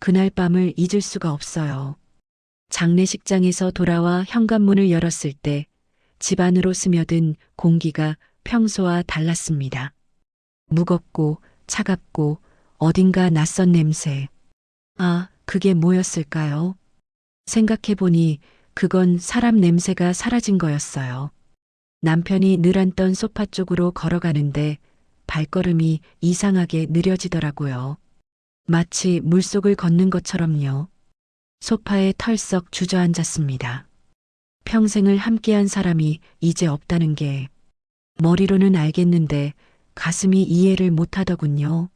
그날 밤을 잊을 수가 없어요. 장례식장에서 돌아와 현관문을 열었을 때 집 안으로 스며든 공기가 평소와 달랐습니다. 무겁고 차갑고 어딘가 낯선 냄새. 아, 그게 뭐였을까요? 생각해보니 그건 사람 냄새가 사라진 거였어요. 남편이 늘 앉던 소파 쪽으로 걸어가는데 발걸음이 이상하게 느려지더라고요. 마치 물속을 걷는 것처럼요. 소파에 털썩 주저앉았습니다. 평생을 함께한 사람이 이제 없다는 게 머리로는 알겠는데 가슴이 이해를 못하더군요.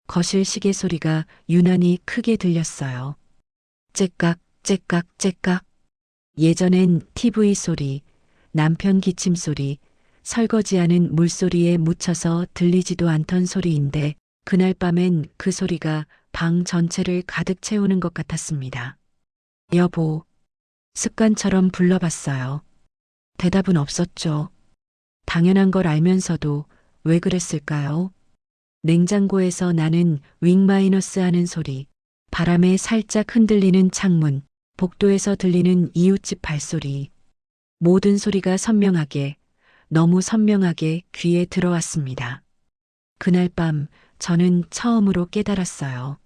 거실 시계 소리가 유난히 크게 들렸어요. 째깍, 째깍, 째깍. 예전엔 TV 소리, 남편 기침 소리, 설거지하는 물소리에 묻혀서 들리지도 않던 소리인데 그날 밤엔 그 소리가 방 전체를 가득 채우는 것 같았습니다. 여보, 습관처럼 불러봤어요. 대답은 없었죠. 당연한 걸 알면서도 왜 그랬을까요? 냉장고에서 나는 윙마이너스 하는 소리, 바람에 살짝 흔들리는 창문, 복도에서 들리는 이웃집 발소리. 모든 소리가 선명하게, 너무 선명하게 귀에 들어왔습니다. 그날 밤 저는 처음으로 깨달았어요.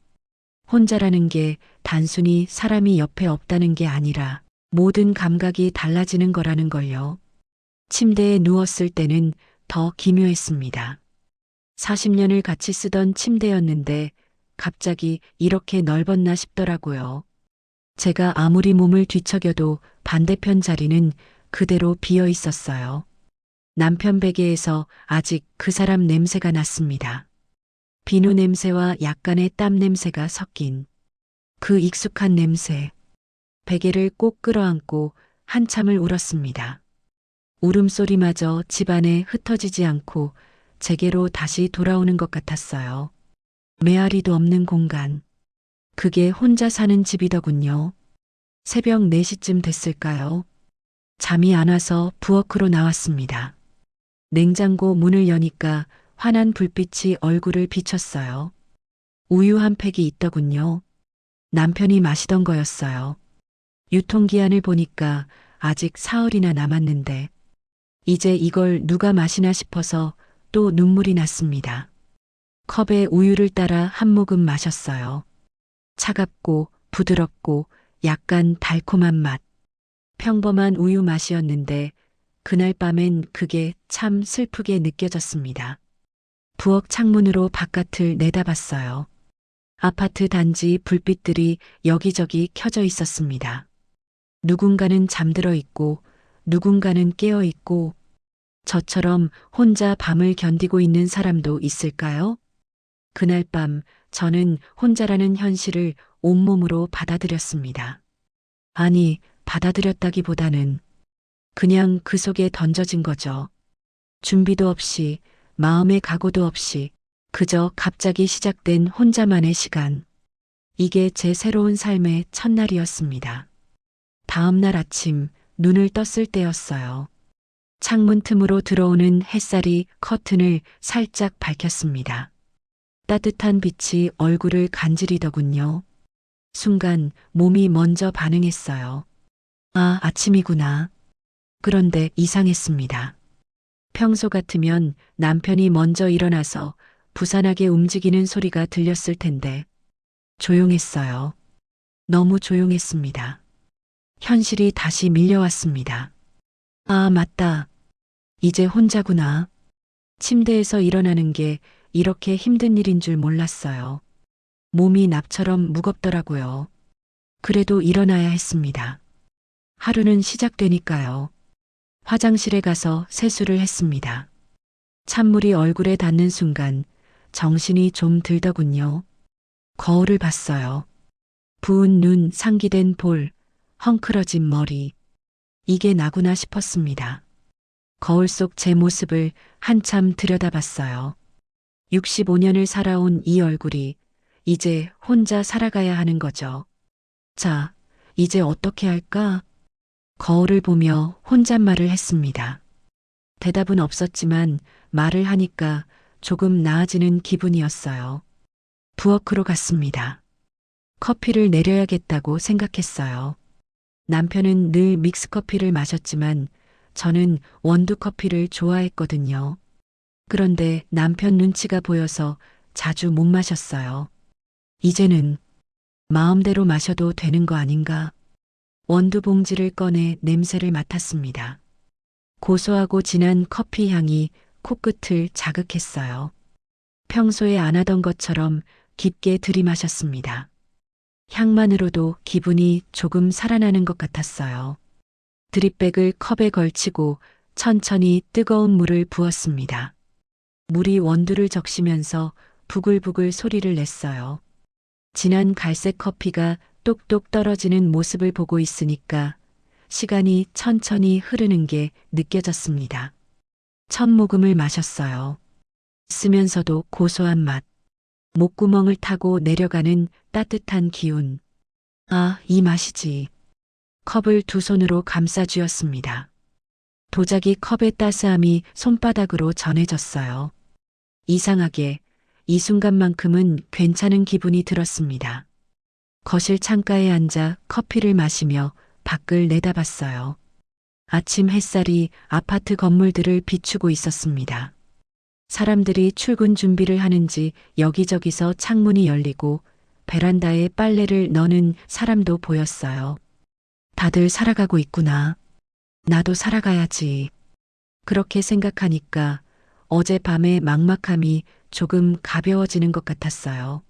혼자라는 게 단순히 사람이 옆에 없다는 게 아니라 모든 감각이 달라지는 거라는 걸요. 침대에 누웠을 때는 더 기묘했습니다. 40년을 같이 쓰던 침대였는데 갑자기 이렇게 넓었나 싶더라고요. 제가 아무리 몸을 뒤척여도 반대편 자리는 그대로 비어 있었어요. 남편 베개에서 아직 그 사람 냄새가 났습니다. 비누 냄새와 약간의 땀 냄새가 섞인 그 익숙한 냄새. 베개를 꼭 끌어안고 한참을 울었습니다. 울음소리마저 집안에 흩어지지 않고 제게로 다시 돌아오는 것 같았어요. 메아리도 없는 공간. 그게 혼자 사는 집이더군요. 새벽 4시쯤 됐을까요? 잠이 안 와서 부엌으로 나왔습니다. 냉장고 문을 여니까 환한 불빛이 얼굴을 비췄어요. 우유 한 팩이 있더군요. 남편이 마시던 거였어요. 유통기한을 보니까 아직 사흘이나 남았는데 이제 이걸 누가 마시나 싶어서 또 눈물이 났습니다. 컵에 우유를 따라 한 모금 마셨어요. 차갑고 부드럽고 약간 달콤한 맛. 평범한 우유 맛이었는데 그날 밤엔 그게 참 슬프게 느껴졌습니다. 부엌 창문으로 바깥을 내다봤어요. 아파트 단지 불빛들이 여기저기 켜져 있었습니다. 누군가는 잠들어 있고 누군가는 깨어 있고 저처럼 혼자 밤을 견디고 있는 사람도 있을까요? 그날 밤 저는 혼자라는 현실을 온몸으로 받아들였습니다. 아니, 받아들였다기보다는 그냥 그 속에 던져진 거죠. 준비도 없이, 마음의 각오도 없이, 그저 갑자기 시작된 혼자만의 시간. 이게 제 새로운 삶의 첫날이었습니다. 다음 날 아침 눈을 떴을 때였어요. 창문 틈으로 들어오는 햇살이 커튼을 살짝 밝혔습니다. 따뜻한 빛이 얼굴을 간지리더군요. 순간 몸이 먼저 반응했어요. 아, 아침이구나. 그런데 이상했습니다. 평소 같으면 남편이 먼저 일어나서 부산하게 움직이는 소리가 들렸을 텐데 조용했어요. 너무 조용했습니다. 현실이 다시 밀려왔습니다. 아, 맞다. 이제 혼자구나. 침대에서 일어나는 게 이렇게 힘든 일인 줄 몰랐어요. 몸이 납처럼 무겁더라고요. 그래도 일어나야 했습니다. 하루는 시작되니까요. 화장실에 가서 세수를 했습니다. 찬물이 얼굴에 닿는 순간 정신이 좀 들더군요. 거울을 봤어요. 부은 눈, 상기된 볼, 헝클어진 머리. 이게 나구나 싶었습니다. 거울 속 제 모습을 한참 들여다봤어요. 65년을 살아온 이 얼굴이 이제 혼자 살아가야 하는 거죠. 자, 이제 어떻게 할까? 거울을 보며 혼잣말을 했습니다. 대답은 없었지만 말을 하니까 조금 나아지는 기분이었어요. 부엌으로 갔습니다. 커피를 내려야겠다고 생각했어요. 남편은 늘 믹스커피를 마셨지만 저는 원두커피를 좋아했거든요. 그런데 남편 눈치가 보여서 자주 못 마셨어요. 이제는 마음대로 마셔도 되는 거 아닌가? 원두 봉지를 꺼내 냄새를 맡았습니다. 고소하고 진한 커피 향이 코끝을 자극했어요. 평소에 안 하던 것처럼 깊게 들이마셨습니다. 향만으로도 기분이 조금 살아나는 것 같았어요. 드립백을 컵에 걸치고 천천히 뜨거운 물을 부었습니다. 물이 원두를 적시면서 부글부글 소리를 냈어요. 진한 갈색 커피가 똑똑 떨어지는 모습을 보고 있으니까 시간이 천천히 흐르는 게 느껴졌습니다. 첫 모금을 마셨어요. 쓰면서도 고소한 맛, 목구멍을 타고 내려가는 따뜻한 기운. 아, 이 맛이지. 컵을 두 손으로 감싸 쥐었습니다. 도자기 컵의 따스함이 손바닥으로 전해졌어요. 이상하게 이 순간만큼은 괜찮은 기분이 들었습니다. 거실 창가에 앉아 커피를 마시며 밖을 내다봤어요. 아침 햇살이 아파트 건물들을 비추고 있었습니다. 사람들이 출근 준비를 하는지 여기저기서 창문이 열리고 베란다에 빨래를 넣는 사람도 보였어요. 다들 살아가고 있구나. 나도 살아가야지. 그렇게 생각하니까 어젯밤의 막막함이 조금 가벼워지는 것 같았어요.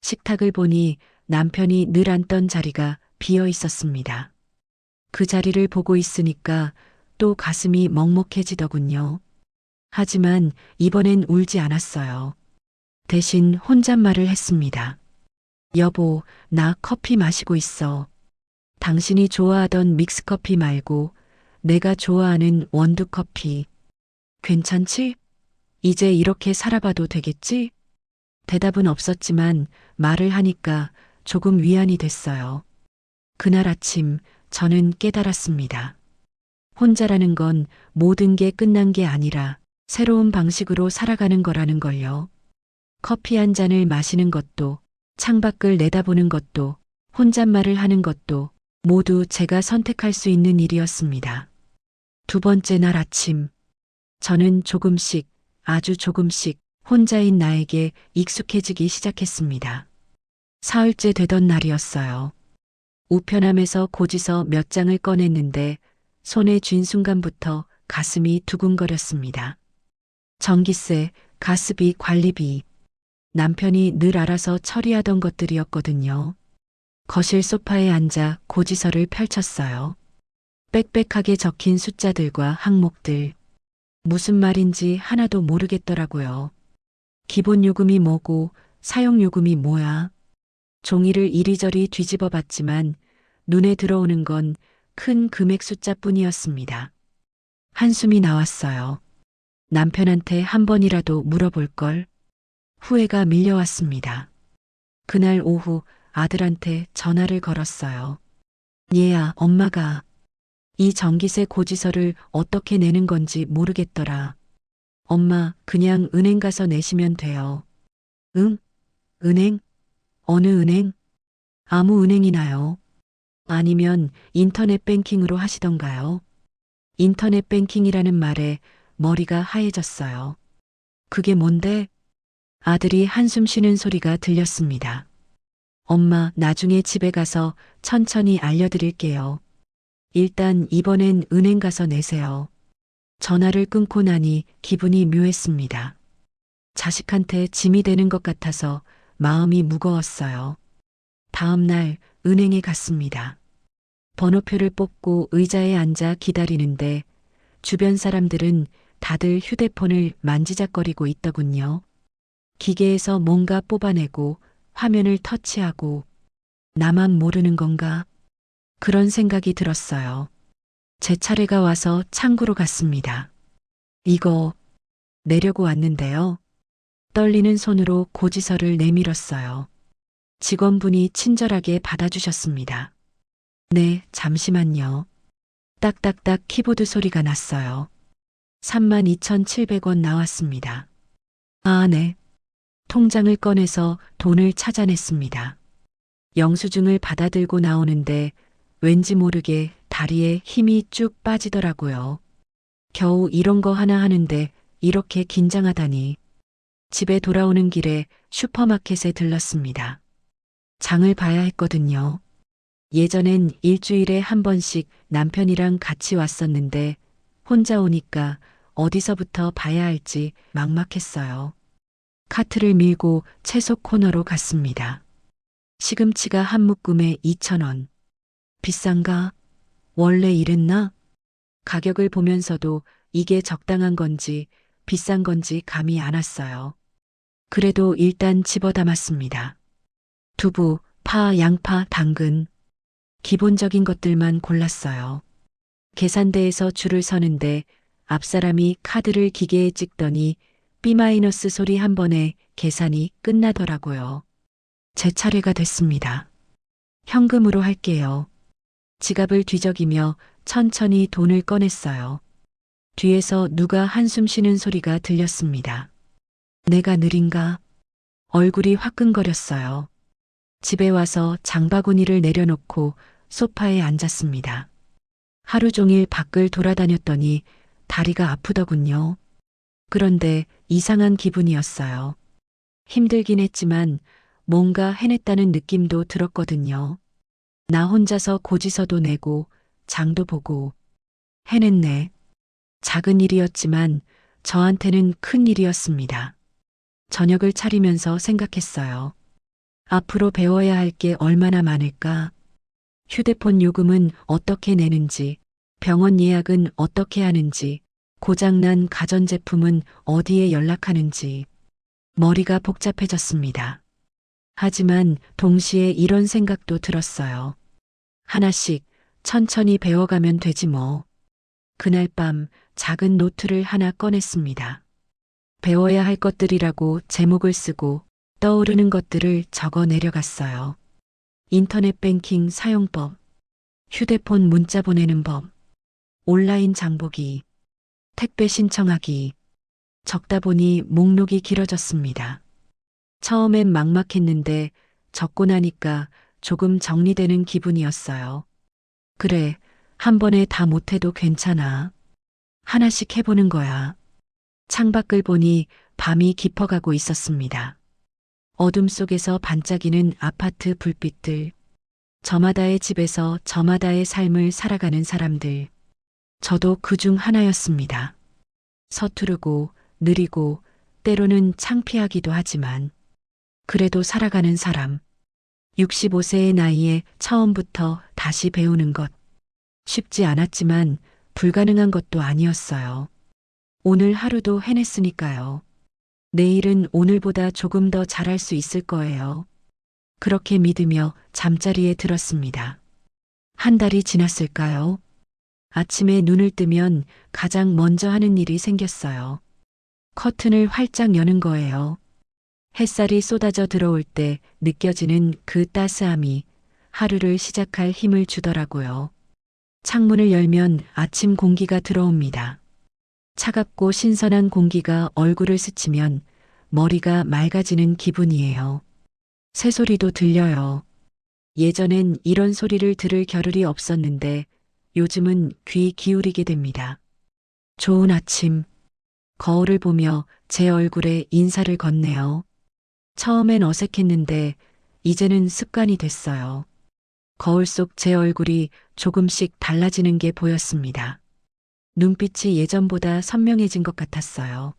식탁을 보니 남편이 늘 앉던 자리가 비어 있었습니다. 그 자리를 보고 있으니까 또 가슴이 먹먹해지더군요. 하지만 이번엔 울지 않았어요. 대신 혼잣말을 했습니다. 여보, 나 커피 마시고 있어. 당신이 좋아하던 믹스커피 말고 내가 좋아하는 원두커피. 괜찮지? 이제 이렇게 살아봐도 되겠지? 대답은 없었지만 말을 하니까 조금 위안이 됐어요. 그날 아침 저는 깨달았습니다. 혼자라는 건 모든 게 끝난 게 아니라 새로운 방식으로 살아가는 거라는 걸요. 커피 한 잔을 마시는 것도, 창밖을 내다보는 것도, 혼잣말을 하는 것도 모두 제가 선택할 수 있는 일이었습니다. 두 번째 날 아침, 저는 조금씩, 아주 조금씩 혼자인 나에게 익숙해지기 시작했습니다. 사흘째 되던 날이었어요. 우편함에서 고지서 몇 장을 꺼냈는데 손에 쥔 순간부터 가슴이 두근거렸습니다. 전기세, 가스비, 관리비. 남편이 늘 알아서 처리하던 것들이었거든요. 거실 소파에 앉아 고지서를 펼쳤어요. 빽빽하게 적힌 숫자들과 항목들. 무슨 말인지 하나도 모르겠더라고요. 기본 요금이 뭐고 사용 요금이 뭐야? 종이를 이리저리 뒤집어 봤지만 눈에 들어오는 건 큰 금액 숫자뿐이었습니다. 한숨이 나왔어요. 남편한테 한 번이라도 물어볼 걸. 후회가 밀려왔습니다. 그날 오후 아들한테 전화를 걸었어요. 얘야, 엄마가 이 전기세 고지서를 어떻게 내는 건지 모르겠더라. 엄마, 그냥 은행 가서 내시면 돼요. 응? 은행? 어느 은행? 아무 은행이나요. 아니면 인터넷 뱅킹으로 하시던가요? 인터넷 뱅킹이라는 말에 머리가 하얘졌어요. 그게 뭔데? 아들이 한숨 쉬는 소리가 들렸습니다. 엄마, 나중에 집에 가서 천천히 알려드릴게요. 일단 이번엔 은행 가서 내세요. 전화를 끊고 나니 기분이 묘했습니다. 자식한테 짐이 되는 것 같아서 마음이 무거웠어요. 다음 날 은행에 갔습니다. 번호표를 뽑고 의자에 앉아 기다리는데 주변 사람들은 다들 휴대폰을 만지작거리고 있더군요. 기계에서 뭔가 뽑아내고 화면을 터치하고 나만 모르는 건가? 그런 생각이 들었어요. 제 차례가 와서 창구로 갔습니다. 이거 내려고 왔는데요. 떨리는 손으로 고지서를 내밀었어요. 직원분이 친절하게 받아주셨습니다. 네, 잠시만요. 딱딱딱 키보드 소리가 났어요. 32,700원 나왔습니다. 아, 네. 통장을 꺼내서 돈을 찾아냈습니다. 영수증을 받아들고 나오는데 왠지 모르게 다리에 힘이 쭉 빠지더라고요. 겨우 이런 거 하나 하는데 이렇게 긴장하다니. 집에 돌아오는 길에 슈퍼마켓에 들렀습니다. 장을 봐야 했거든요. 예전엔 일주일에 한 번씩 남편이랑 같이 왔었는데 혼자 오니까 어디서부터 봐야 할지 막막했어요. 카트를 밀고 채소 코너로 갔습니다. 시금치가 한 묶음에 2,000원. 비싼가? 원래 이랬나? 가격을 보면서도 이게 적당한 건지 비싼 건지 감이 안 왔어요. 그래도 일단 집어 담았습니다. 두부, 파, 양파, 당근. 기본적인 것들만 골랐어요. 계산대에서 줄을 서는데 앞사람이 카드를 기계에 찍더니 B- 소리 한 번에 계산이 끝나더라고요. 제 차례가 됐습니다. 현금으로 할게요. 지갑을 뒤적이며 천천히 돈을 꺼냈어요. 뒤에서 누가 한숨 쉬는 소리가 들렸습니다. 내가 느린가? 얼굴이 화끈거렸어요. 집에 와서 장바구니를 내려놓고 소파에 앉았습니다. 하루 종일 밖을 돌아다녔더니 다리가 아프더군요. 그런데 이상한 기분이었어요. 힘들긴 했지만 뭔가 해냈다는 느낌도 들었거든요. 나 혼자서 고지서도 내고 장도 보고 해냈네. 작은 일이었지만 저한테는 큰 일이었습니다. 저녁을 차리면서 생각했어요. 앞으로 배워야 할 게 얼마나 많을까? 휴대폰 요금은 어떻게 내는지, 병원 예약은 어떻게 하는지, 고장난 가전제품은 어디에 연락하는지. 머리가 복잡해졌습니다. 하지만 동시에 이런 생각도 들었어요. 하나씩 천천히 배워가면 되지 뭐. 그날 밤 작은 노트를 하나 꺼냈습니다. 배워야 할 것들이라고 제목을 쓰고 떠오르는 것들을 적어 내려갔어요. 인터넷 뱅킹 사용법, 휴대폰 문자 보내는 법, 온라인 장보기, 택배 신청하기. 적다 보니 목록이 길어졌습니다. 처음엔 막막했는데 적고 나니까 조금 정리되는 기분이었어요. 그래, 한 번에 다 못해도 괜찮아. 하나씩 해보는 거야. 창밖을 보니 밤이 깊어가고 있었습니다. 어둠 속에서 반짝이는 아파트 불빛들. 저마다의 집에서 저마다의 삶을 살아가는 사람들. 저도 그중 하나였습니다. 서투르고 느리고 때로는 창피하기도 하지만 그래도 살아가는 사람. 65세의 나이에 처음부터 다시 배우는 것. 쉽지 않았지만 불가능한 것도 아니었어요. 오늘 하루도 해냈으니까요. 내일은 오늘보다 조금 더 잘할 수 있을 거예요. 그렇게 믿으며 잠자리에 들었습니다. 한 달이 지났을까요? 아침에 눈을 뜨면 가장 먼저 하는 일이 생겼어요. 커튼을 활짝 여는 거예요. 햇살이 쏟아져 들어올 때 느껴지는 그 따스함이 하루를 시작할 힘을 주더라고요. 창문을 열면 아침 공기가 들어옵니다. 차갑고 신선한 공기가 얼굴을 스치면 머리가 맑아지는 기분이에요. 새소리도 들려요. 예전엔 이런 소리를 들을 겨를이 없었는데 요즘은 귀 기울이게 됩니다. 좋은 아침. 거울을 보며 제 얼굴에 인사를 건네요. 처음엔 어색했는데 이제는 습관이 됐어요. 거울 속 제 얼굴이 조금씩 달라지는 게 보였습니다. 눈빛이 예전보다 선명해진 것 같았어요.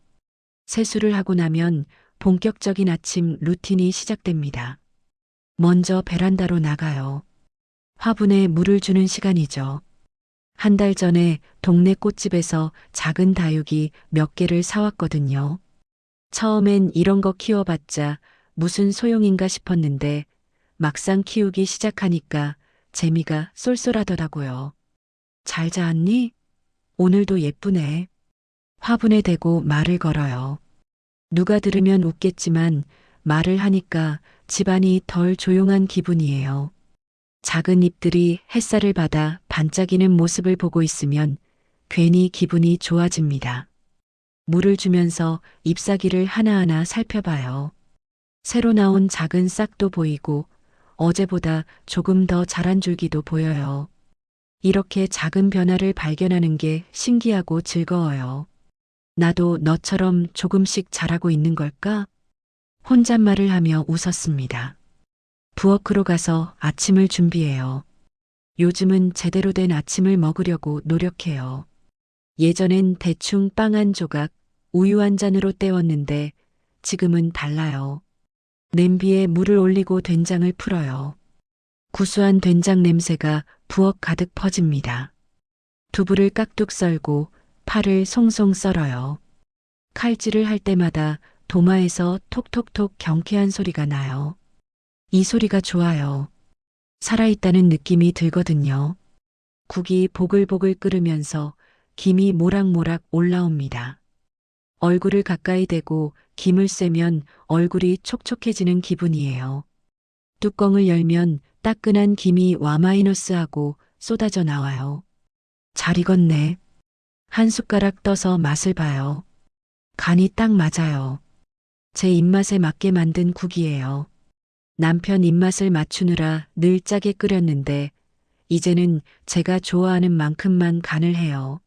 세수를 하고 나면 본격적인 아침 루틴이 시작됩니다. 먼저 베란다로 나가요. 화분에 물을 주는 시간이죠. 한 달 전에 동네 꽃집에서 작은 다육이 몇 개를 사왔거든요. 처음엔 이런 거 키워봤자 무슨 소용인가 싶었는데 막상 키우기 시작하니까 재미가 쏠쏠하더라고요. 잘 자았니? 오늘도 예쁘네. 화분에 대고 말을 걸어요. 누가 들으면 웃겠지만 말을 하니까 집안이 덜 조용한 기분이에요. 작은 잎들이 햇살을 받아 반짝이는 모습을 보고 있으면 괜히 기분이 좋아집니다. 물을 주면서 잎사귀를 하나하나 살펴봐요. 새로 나온 작은 싹도 보이고 어제보다 조금 더 자란 줄기도 보여요. 이렇게 작은 변화를 발견하는 게 신기하고 즐거워요. 나도 너처럼 조금씩 자라고 있는 걸까? 혼잣말을 하며 웃었습니다. 부엌으로 가서 아침을 준비해요. 요즘은 제대로 된 아침을 먹으려고 노력해요. 예전엔 대충 빵 한 조각, 우유 한 잔으로 때웠는데 지금은 달라요. 냄비에 물을 올리고 된장을 풀어요. 구수한 된장 냄새가 부엌 가득 퍼집니다. 두부를 깍둑 썰고 파를 송송 썰어요. 칼질을 할 때마다 도마에서 톡톡톡 경쾌한 소리가 나요. 이 소리가 좋아요. 살아있다는 느낌이 들거든요. 국이 보글보글 끓으면서 김이 모락모락 올라옵니다. 얼굴을 가까이 대고 김을 쐬면 얼굴이 촉촉해지는 기분이에요. 뚜껑을 열면 따끈한 김이 와마이너스하고 쏟아져 나와요. 잘 익었네. 한 숟가락 떠서 맛을 봐요. 간이 딱 맞아요. 제 입맛에 맞게 만든 국이에요. 남편 입맛을 맞추느라 늘 짜게 끓였는데 이제는 제가 좋아하는 만큼만 간을 해요.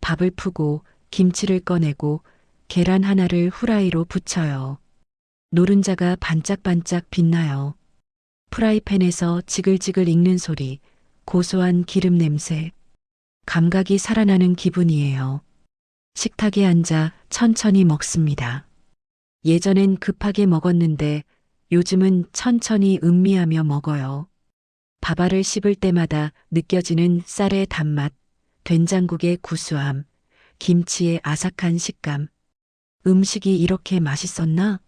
밥을 푸고 김치를 꺼내고 계란 하나를 후라이로 부쳐요. 노른자가 반짝반짝 빛나요. 프라이팬에서 지글지글 익는 소리, 고소한 기름 냄새, 감각이 살아나는 기분이에요. 식탁에 앉아 천천히 먹습니다. 예전엔 급하게 먹었는데 요즘은 천천히 음미하며 먹어요. 밥알을 씹을 때마다 느껴지는 쌀의 단맛, 된장국의 구수함, 김치의 아삭한 식감. 음식이 이렇게 맛있었나?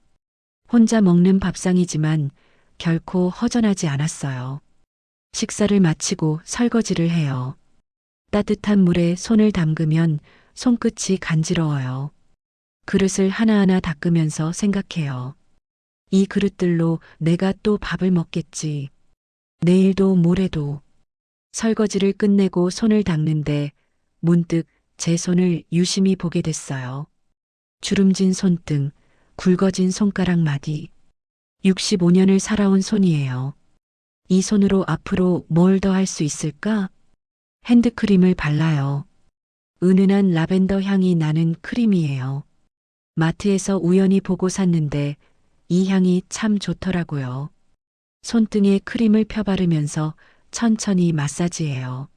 혼자 먹는 밥상이지만 결코 허전하지 않았어요. 식사를 마치고 설거지를 해요. 따뜻한 물에 손을 담그면 손끝이 간지러워요. 그릇을 하나하나 닦으면서 생각해요. 이 그릇들로 내가 또 밥을 먹겠지. 내일도 모레도. 설거지를 끝내고 손을 닦는데 문득 제 손을 유심히 보게 됐어요. 주름진 손등, 굵어진 손가락 마디. 65년을 살아온 손이에요. 이 손으로 앞으로 뭘 더 할 수 있을까? 핸드크림을 발라요. 은은한 라벤더 향이 나는 크림이에요. 마트에서 우연히 보고 샀는데 이 향이 참 좋더라고요. 손등에 크림을 펴바르면서 천천히 마사지해요.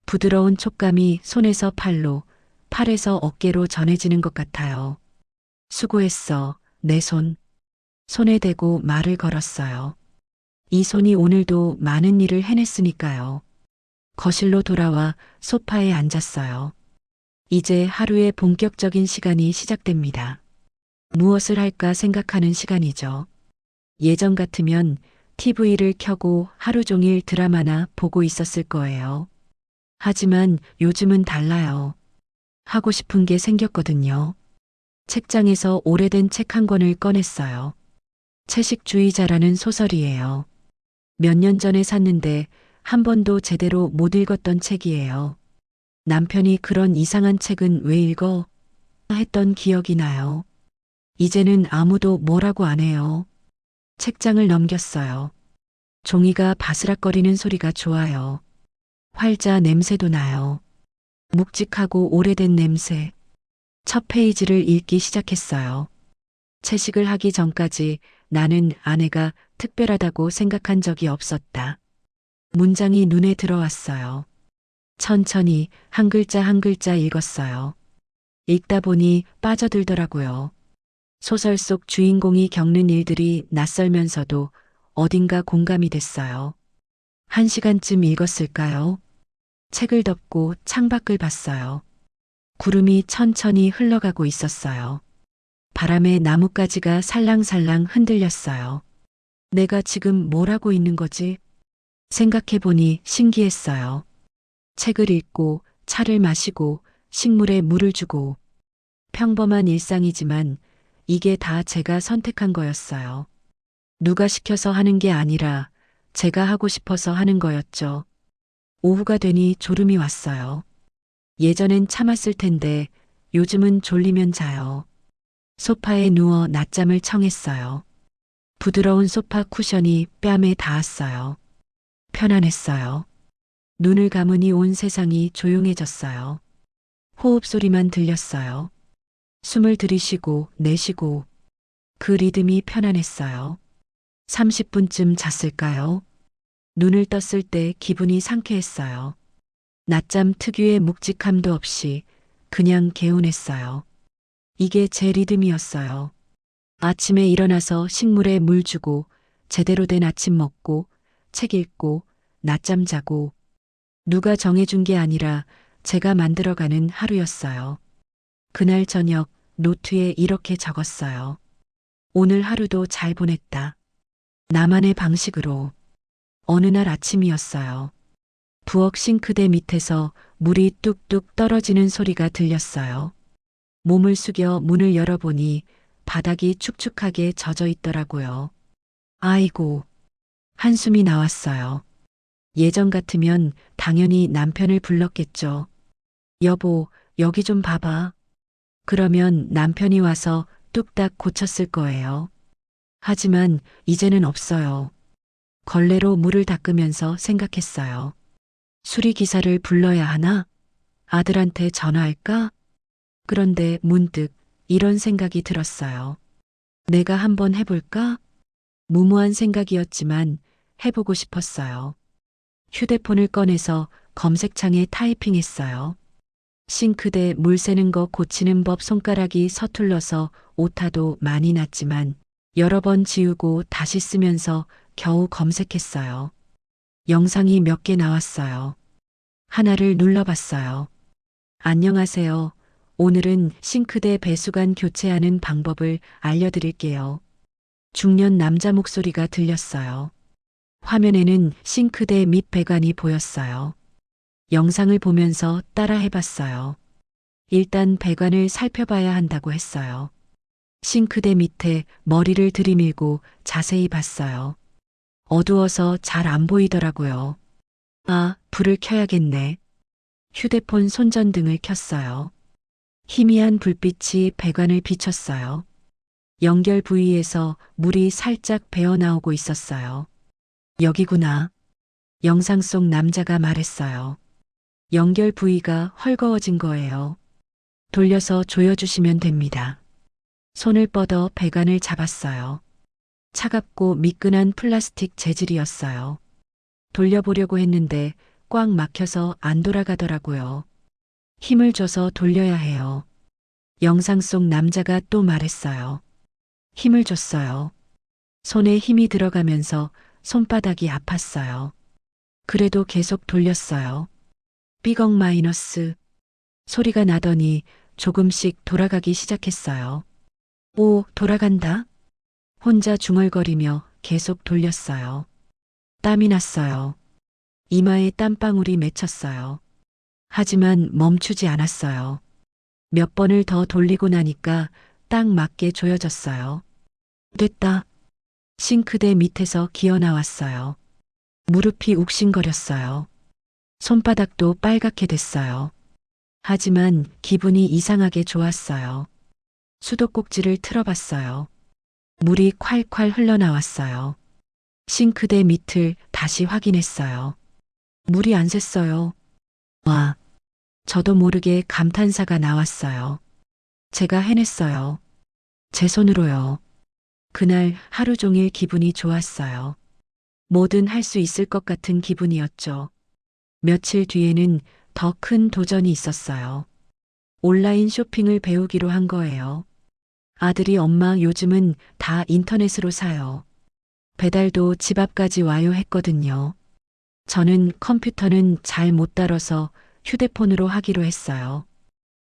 부드러운 촉감이 손에서 팔로, 팔에서 어깨로 전해지는 것 같아요. 수고했어, 내 손. 손에 대고 말을 걸었어요. 이 손이 오늘도 많은 일을 해냈으니까요. 거실로 돌아와 소파에 앉았어요. 이제 하루의 본격적인 시간이 시작됩니다. 무엇을 할까 생각하는 시간이죠. 예전 같으면 TV를 켜고 하루 종일 드라마나 보고 있었을 거예요. 하지만 요즘은 달라요. 하고 싶은 게 생겼거든요. 책장에서 오래된 책 한 권을 꺼냈어요. 채식주의자라는 소설이에요. 몇 년 전에 샀는데 한 번도 제대로 못 읽었던 책이에요. 남편이 그런 이상한 책은 왜 읽어? 했던 기억이 나요. 이제는 아무도 뭐라고 안 해요. 책장을 넘겼어요. 종이가 바스락거리는 소리가 좋아요. 활자 냄새도 나요. 묵직하고 오래된 냄새. 첫 페이지를 읽기 시작했어요. 채식을 하기 전까지 나는 아내가 특별하다고 생각한 적이 없었다. 문장이 눈에 들어왔어요. 천천히 한 글자 한 글자 읽었어요. 읽다 보니 빠져들더라고요. 소설 속 주인공이 겪는 일들이 낯설면서도 어딘가 공감이 됐어요. 1시간쯤 읽었을까요? 책을 덮고 창밖을 봤어요. 구름이 천천히 흘러가고 있었어요. 바람에 나뭇가지가 살랑살랑 흔들렸어요. 내가 지금 뭘 하고 있는 거지? 생각해보니 신기했어요. 책을 읽고 차를 마시고 식물에 물을 주고 평범한 일상이지만 이게 다 제가 선택한 거였어요. 누가 시켜서 하는 게 아니라 제가 하고 싶어서 하는 거였죠. 오후가 되니 졸음이 왔어요. 예전엔 참았을 텐데 요즘은 졸리면 자요. 소파에 누워 낮잠을 청했어요. 부드러운 소파 쿠션이 뺨에 닿았어요. 편안했어요. 눈을 감으니 온 세상이 조용해졌어요. 호흡 소리만 들렸어요. 숨을 들이쉬고 내쉬고 그 리듬이 편안했어요. 30분쯤 잤을까요? 눈을 떴을 때 기분이 상쾌했어요. 낮잠 특유의 묵직함도 없이 그냥 개운했어요. 이게 제 리듬이었어요. 아침에 일어나서 식물에 물 주고 제대로 된 아침 먹고 책 읽고 낮잠 자고 누가 정해준 게 아니라 제가 만들어가는 하루였어요. 그날 저녁 노트에 이렇게 적었어요. 오늘 하루도 잘 보냈다. 나만의 방식으로. 어느 날 아침이었어요. 부엌 싱크대 밑에서 물이 뚝뚝 떨어지는 소리가 들렸어요. 몸을 숙여 문을 열어보니 바닥이 축축하게 젖어 있더라고요. 아이고. 한숨이 나왔어요. 예전 같으면 당연히 남편을 불렀겠죠. 여보, 여기 좀 봐봐. 그러면 남편이 와서 뚝딱 고쳤을 거예요. 하지만 이제는 없어요. 걸레로 물을 닦으면서 생각했어요. 수리기사를 불러야 하나? 아들한테 전화할까? 그런데 문득 이런 생각이 들었어요. 내가 한번 해볼까? 무모한 생각이었지만 해보고 싶었어요. 휴대폰을 꺼내서 검색창에 타이핑했어요. 싱크대 물 새는 거 고치는 법 손가락이 서툴러서 오타도 많이 났지만 여러 번 지우고 다시 쓰면서 겨우 검색했어요. 영상이 몇 개 나왔어요. 하나를 눌러봤어요. 안녕하세요. 오늘은 싱크대 배수관 교체하는 방법을 알려드릴게요. 중년 남자 목소리가 들렸어요. 화면에는 싱크대 밑 배관이 보였어요. 영상을 보면서 따라 해봤어요. 일단 배관을 살펴봐야 한다고 했어요. 싱크대 밑에 머리를 들이밀고 자세히 봤어요. 어두워서 잘 안 보이더라고요. 아, 불을 켜야겠네. 휴대폰 손전등을 켰어요. 희미한 불빛이 배관을 비췄어요. 연결 부위에서 물이 살짝 배어나오고 있었어요. 여기구나. 영상 속 남자가 말했어요. 연결 부위가 헐거워진 거예요. 돌려서 조여주시면 됩니다. 손을 뻗어 배관을 잡았어요. 차갑고 미끈한 플라스틱 재질이었어요. 돌려보려고 했는데 꽉 막혀서 안 돌아가더라고요. 힘을 줘서 돌려야 해요. 영상 속 남자가 또 말했어요. 힘을 줬어요. 손에 힘이 들어가면서 손바닥이 아팠어요. 그래도 계속 돌렸어요. 삐걱 마이너스 소리가 나더니 조금씩 돌아가기 시작했어요. 오, 돌아간다. 혼자 중얼거리며 계속 돌렸어요. 땀이 났어요. 이마에 땀방울이 맺혔어요. 하지만 멈추지 않았어요. 몇 번을 더 돌리고 나니까 딱 맞게 조여졌어요. 됐다. 싱크대 밑에서 기어 나왔어요. 무릎이 욱신거렸어요. 손바닥도 빨갛게 됐어요. 하지만 기분이 이상하게 좋았어요. 수도꼭지를 틀어봤어요. 물이 콸콸 흘러나왔어요. 싱크대 밑을 다시 확인했어요. 물이 안 샜어요. 와, 저도 모르게 감탄사가 나왔어요. 제가 해냈어요. 제 손으로요. 그날 하루 종일 기분이 좋았어요. 뭐든 할 수 있을 것 같은 기분이었죠. 며칠 뒤에는 더 큰 도전이 있었어요. 온라인 쇼핑을 배우기로 한 거예요. 아들이 엄마 요즘은 다 인터넷으로 사요. 배달도 집 앞까지 와요 했거든요. 저는 컴퓨터는 잘 못 다뤄서 휴대폰으로 하기로 했어요.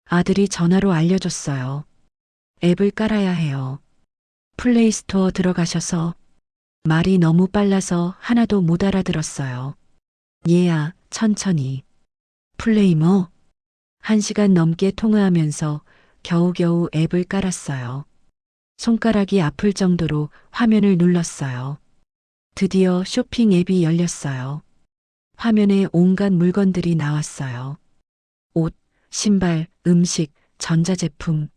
아들이 전화로 알려줬어요. 앱을 깔아야 해요. 플레이스토어 들어가셔서 말이 너무 빨라서 하나도 못 알아들었어요. 얘야, 천천히. 플레이머? 1시간 넘게 통화하면서 겨우겨우 앱을 깔았어요. 손가락이 아플 정도로 화면을 눌렀어요. 드디어 쇼핑 앱이 열렸어요. 화면에 온갖 물건들이 나왔어요. 옷, 신발, 음식, 전자제품.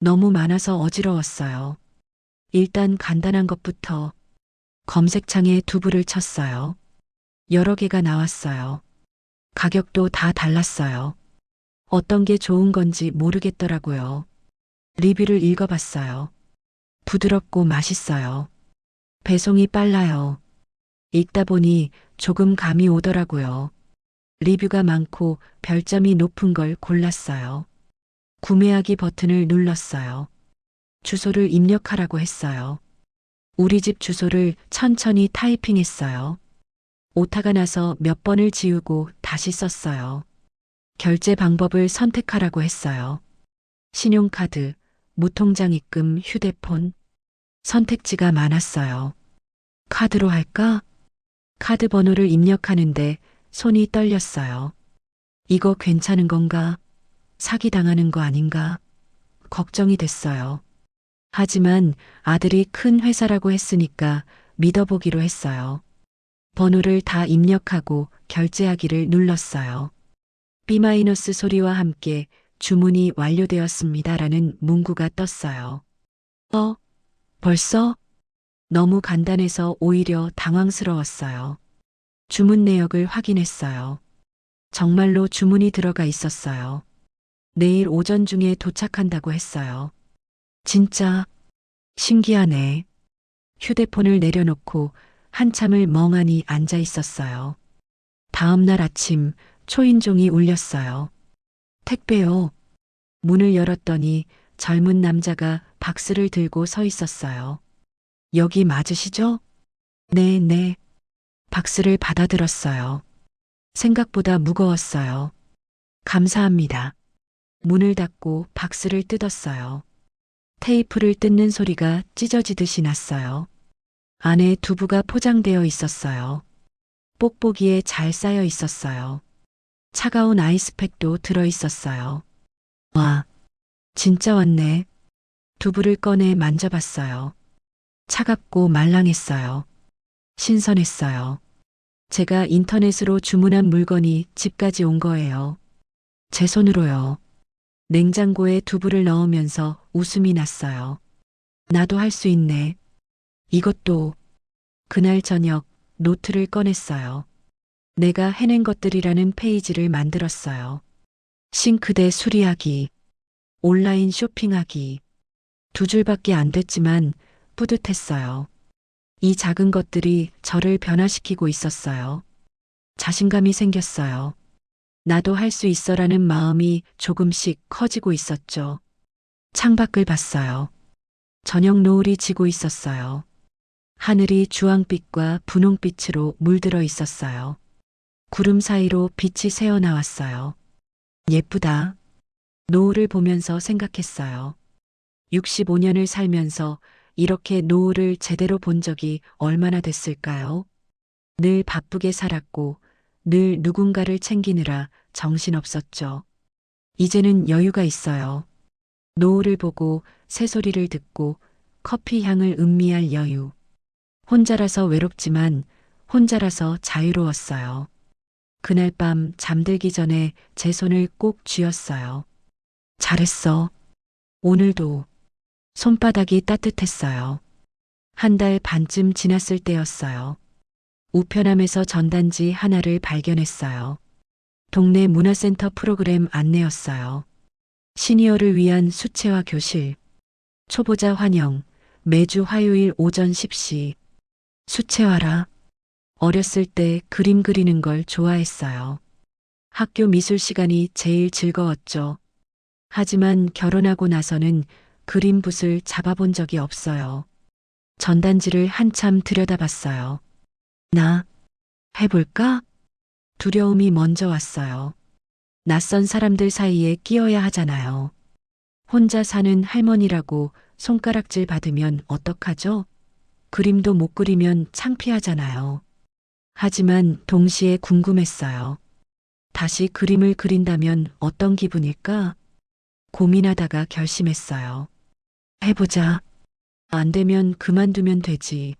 너무 많아서 어지러웠어요. 일단 간단한 것부터 검색창에 두부를 쳤어요. 여러 개가 나왔어요. 가격도 다 달랐어요. 어떤 게 좋은 건지 모르겠더라고요. 리뷰를 읽어봤어요. 부드럽고 맛있어요. 배송이 빨라요. 읽다 보니 조금 감이 오더라고요. 리뷰가 많고 별점이 높은 걸 골랐어요. 구매하기 버튼을 눌렀어요. 주소를 입력하라고 했어요. 우리 집 주소를 천천히 타이핑했어요. 오타가 나서 몇 번을 지우고 다시 썼어요. 결제 방법을 선택하라고 했어요. 신용카드, 무통장 입금, 휴대폰. 선택지가 많았어요. 카드로 할까? 카드 번호를 입력하는데 손이 떨렸어요. 이거 괜찮은 건가? 사기당하는 거 아닌가? 걱정이 됐어요. 하지만 아들이 큰 회사라고 했으니까 믿어보기로 했어요. 번호를 다 입력하고 결제하기를 눌렀어요. B- 소리와 함께 주문이 완료되었습니다라는 문구가 떴어요. 벌써? 너무 간단해서 오히려 당황스러웠어요. 주문 내역을 확인했어요. 정말로 주문이 들어가 있었어요. 내일 오전 중에 도착한다고 했어요. 진짜 신기하네. 휴대폰을 내려놓고 한참을 멍하니 앉아 있었어요. 다음 날 아침 초인종이 울렸어요. 택배요. 문을 열었더니 젊은 남자가 박스를 들고 서 있었어요. 여기 맞으시죠? 네, 네. 박스를 받아들었어요. 생각보다 무거웠어요. 감사합니다. 문을 닫고 박스를 뜯었어요. 테이프를 뜯는 소리가 찢어지듯이 났어요. 안에 두부가 포장되어 있었어요. 뽁뽁이에 잘 쌓여 있었어요. 차가운 아이스팩도 들어 있었어요. 와, 진짜 왔네. 두부를 꺼내 만져봤어요. 차갑고 말랑했어요. 신선했어요. 제가 인터넷으로 주문한 물건이 집까지 온 거예요. 제 손으로요. 냉장고에 두부를 넣으면서 웃음이 났어요. 나도 할 수 있네. 이것도 그날 저녁 노트를 꺼냈어요. 내가 해낸 것들이라는 페이지를 만들었어요. 싱크대 수리하기, 온라인 쇼핑하기. 2줄밖에 안 됐지만 뿌듯했어요. 이 작은 것들이 저를 변화시키고 있었어요. 자신감이 생겼어요. 나도 할 수 있어라는 마음이 조금씩 커지고 있었죠. 창밖을 봤어요. 저녁 노을이 지고 있었어요. 하늘이 주황빛과 분홍빛으로 물들어 있었어요. 구름 사이로 빛이 새어나왔어요. 예쁘다. 노을을 보면서 생각했어요. 65년을 살면서 이렇게 노을을 제대로 본 적이 얼마나 됐을까요? 늘 바쁘게 살았고 늘 누군가를 챙기느라 정신없었죠. 이제는 여유가 있어요. 노을을 보고 새소리를 듣고 커피 향을 음미할 여유. 혼자라서 외롭지만 혼자라서 자유로웠어요. 그날 밤 잠들기 전에 제 손을 꼭 쥐었어요. 잘했어. 오늘도. 손바닥이 따뜻했어요. 1달 반쯤 지났을 때였어요. 우편함에서 전단지 하나를 발견했어요. 동네 문화센터 프로그램 안내였어요. 시니어를 위한 수채화 교실. 초보자 환영. 매주 화요일 오전 10시. 수채화라. 어렸을 때 그림 그리는 걸 좋아했어요. 학교 미술 시간이 제일 즐거웠죠. 하지만 결혼하고 나서는 그림 붓을 잡아본 적이 없어요. 전단지를 한참 들여다봤어요. 나 해볼까? 두려움이 먼저 왔어요. 낯선 사람들 사이에 끼어야 하잖아요. 혼자 사는 할머니라고 손가락질 받으면 어떡하죠? 그림도 못 그리면 창피하잖아요. 하지만 동시에 궁금했어요. 다시 그림을 그린다면 어떤 기분일까? 고민하다가 결심했어요. 해보자. 안 되면 그만두면 되지.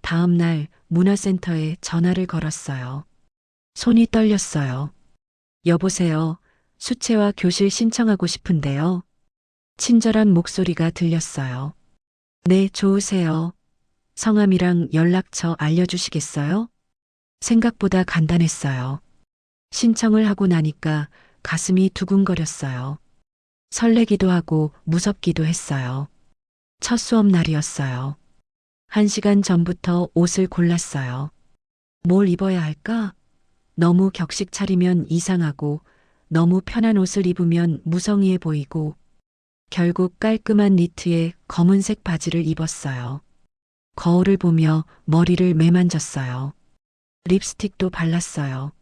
다음 날 문화센터에 전화를 걸었어요. 손이 떨렸어요. 여보세요. 수채화 교실 신청하고 싶은데요. 친절한 목소리가 들렸어요. 네, 좋으세요. 성함이랑 연락처 알려주시겠어요? 생각보다 간단했어요. 신청을 하고 나니까 가슴이 두근거렸어요. 설레기도 하고 무섭기도 했어요. 첫 수업 날이었어요. 1시간 전부터 옷을 골랐어요. 뭘 입어야 할까? 너무 격식 차리면 이상하고, 너무 편한 옷을 입으면 무성의해 보이고, 결국 깔끔한 니트에 검은색 바지를 입었어요. 거울을 보며 머리를 매만졌어요. 립스틱도 발랐어요.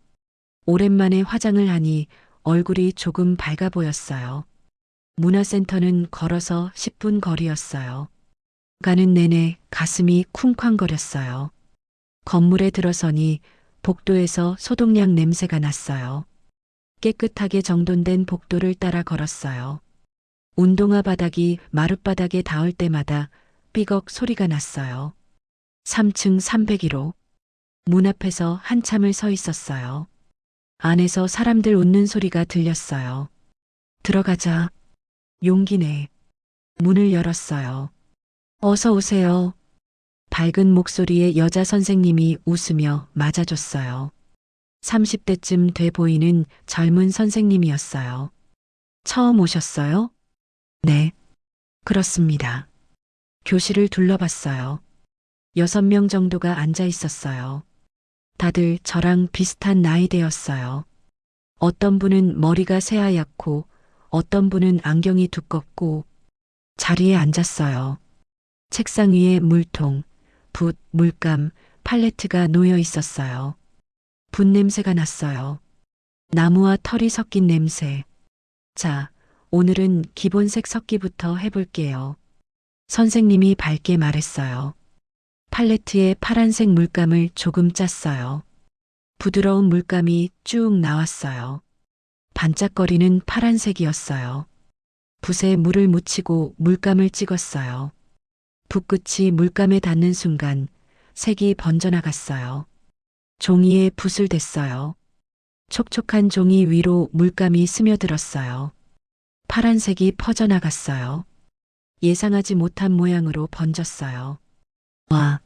오랜만에 화장을 하니 얼굴이 조금 밝아 보였어요. 문화센터는 걸어서 10분 거리였어요. 가는 내내 가슴이 쿵쾅거렸어요. 건물에 들어서니 복도에서 소독약 냄새가 났어요. 깨끗하게 정돈된 복도를 따라 걸었어요. 운동화 바닥이 마룻바닥에 닿을 때마다 삐걱 소리가 났어요. 3층 301호. 문 앞에서 한참을 서 있었어요. 안에서 사람들 웃는 소리가 들렸어요. 들어가자. 용기내. 문을 열었어요. 어서 오세요. 밝은 목소리의 여자 선생님이 웃으며 맞아줬어요. 30대쯤 돼 보이는 젊은 선생님이었어요. 처음 오셨어요? 네. 그렇습니다. 교실을 둘러봤어요. 6명 정도가 앉아 있었어요. 다들 저랑 비슷한 나이대였어요. 어떤 분은 머리가 새하얗고 어떤 분은 안경이 두껍고 자리에 앉았어요. 책상 위에 물통, 붓, 물감, 팔레트가 놓여 있었어요. 붓 냄새가 났어요. 나무와 털이 섞인 냄새. 자, 오늘은 기본색 섞기부터 해볼게요. 선생님이 밝게 말했어요. 팔레트에 파란색 물감을 조금 짰어요. 부드러운 물감이 쭉 나왔어요. 반짝거리는 파란색이었어요. 붓에 물을 묻히고 물감을 찍었어요. 붓끝이 물감에 닿는 순간 색이 번져나갔어요. 종이에 붓을 댔어요. 촉촉한 종이 위로 물감이 스며들었어요. 파란색이 퍼져나갔어요. 예상하지 못한 모양으로 번졌어요. 와,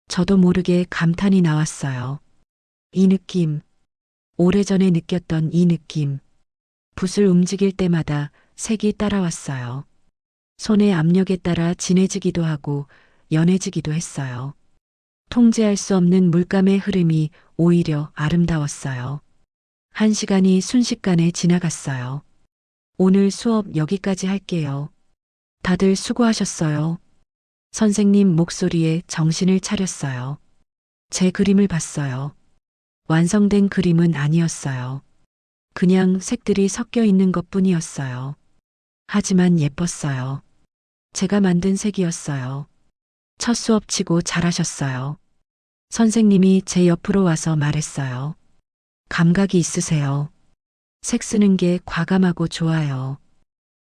저도 모르게 감탄이 나왔어요. 이 느낌, 오래전에 느꼈던 이 느낌. 붓을 움직일 때마다 색이 따라왔어요. 손의 압력에 따라 진해지기도 하고 연해지기도 했어요. 통제할 수 없는 물감의 흐름이 오히려 아름다웠어요. 1시간이 순식간에 지나갔어요. 오늘 수업 여기까지 할게요. 다들 수고하셨어요. 선생님 목소리에 정신을 차렸어요. 제 그림을 봤어요. 완성된 그림은 아니었어요. 그냥 색들이 섞여 있는 것뿐이었어요. 하지만 예뻤어요. 제가 만든 색이었어요. 첫 수업 치고 잘하셨어요. 선생님이 제 옆으로 와서 말했어요. 감각이 있으세요. 색 쓰는 게 과감하고 좋아요.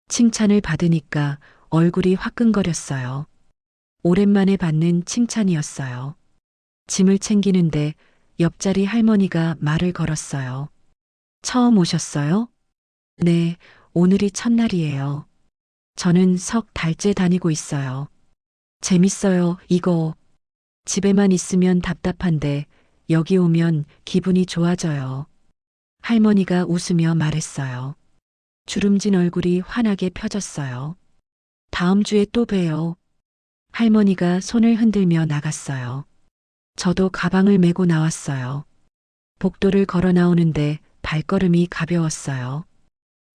칭찬을 받으니까 얼굴이 화끈거렸어요. 오랜만에 받는 칭찬이었어요. 짐을 챙기는데 옆자리 할머니가 말을 걸었어요. 처음 오셨어요? 네, 오늘이 첫날이에요. 저는 석 달째 다니고 있어요. 재밌어요, 이거. 집에만 있으면 답답한데 여기 오면 기분이 좋아져요. 할머니가 웃으며 말했어요. 주름진 얼굴이 환하게 펴졌어요. 다음 주에 또 봬요. 할머니가 손을 흔들며 나갔어요. 저도 가방을 메고 나왔어요. 복도를 걸어 나오는데 발걸음이 가벼웠어요.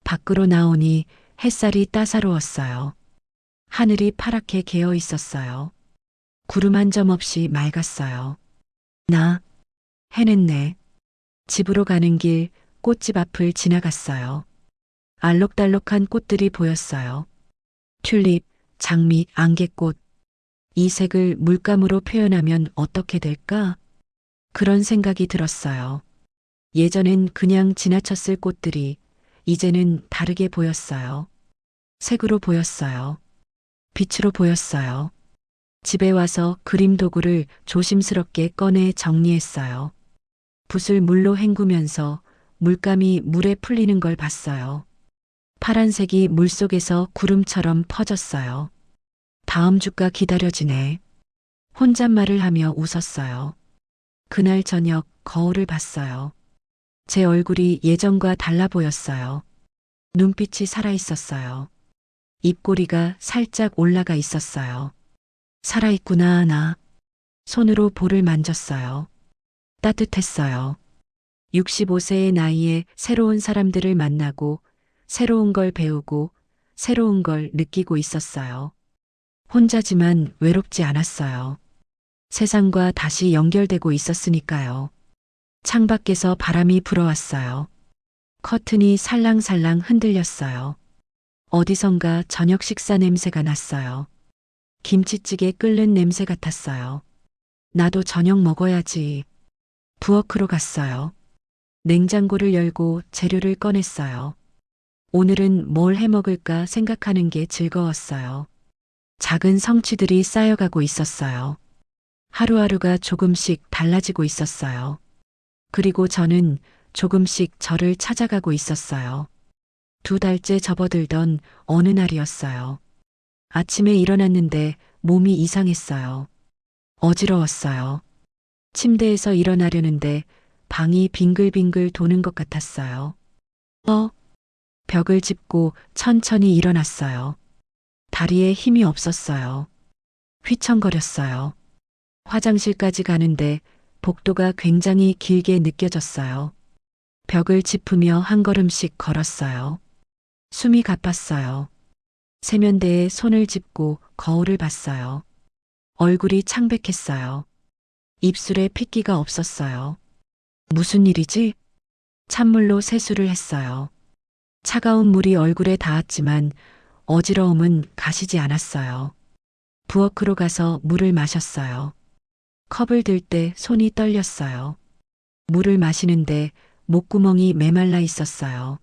밖으로 나오니 햇살이 따사로웠어요. 하늘이 파랗게 개어 있었어요. 구름 한 점 없이 맑았어요. 나 해냈네. 집으로 가는 길 꽃집 앞을 지나갔어요. 알록달록한 꽃들이 보였어요. 튤립, 장미, 안개꽃. 이 색을 물감으로 표현하면 어떻게 될까? 그런 생각이 들었어요. 예전엔 그냥 지나쳤을 꽃들이 이제는 다르게 보였어요. 색으로 보였어요. 빛으로 보였어요. 집에 와서 그림 도구를 조심스럽게 꺼내 정리했어요. 붓을 물로 헹구면서 물감이 물에 풀리는 걸 봤어요. 파란색이 물속에서 구름처럼 퍼졌어요. 다음 주가 기다려지네. 혼잣말을 하며 웃었어요. 그날 저녁 거울을 봤어요. 제 얼굴이 예전과 달라 보였어요. 눈빛이 살아 있었어요. 입꼬리가 살짝 올라가 있었어요. 살아있구나, 나. 손으로 볼을 만졌어요. 따뜻했어요. 65세의 나이에 새로운 사람들을 만나고, 새로운 걸 배우고, 새로운 걸 느끼고 있었어요. 혼자지만 외롭지 않았어요. 세상과 다시 연결되고 있었으니까요. 창밖에서 바람이 불어왔어요. 커튼이 살랑살랑 흔들렸어요. 어디선가 저녁 식사 냄새가 났어요. 김치찌개 끓는 냄새 같았어요. 나도 저녁 먹어야지. 부엌으로 갔어요. 냉장고를 열고 재료를 꺼냈어요. 오늘은 뭘 해 먹을까 생각하는 게 즐거웠어요. 작은 성취들이 쌓여가고 있었어요. 하루하루가 조금씩 달라지고 있었어요. 그리고 저는 조금씩 저를 찾아가고 있었어요. 2달째 접어들던 어느 날이었어요. 아침에 일어났는데 몸이 이상했어요. 어지러웠어요. 침대에서 일어나려는데 방이 빙글빙글 도는 것 같았어요. 벽을 짚고 천천히 일어났어요. 다리에 힘이 없었어요. 휘청거렸어요. 화장실까지 가는데 복도가 굉장히 길게 느껴졌어요. 벽을 짚으며 한 걸음씩 걸었어요. 숨이 가빴어요. 세면대에 손을 짚고 거울을 봤어요. 얼굴이 창백했어요. 입술에 핏기가 없었어요. 무슨 일이지? 찬물로 세수를 했어요. 차가운 물이 얼굴에 닿았지만 어지러움은 가시지 않았어요. 부엌으로 가서 물을 마셨어요. 컵을 들 때 손이 떨렸어요. 물을 마시는데 목구멍이 메말라 있었어요.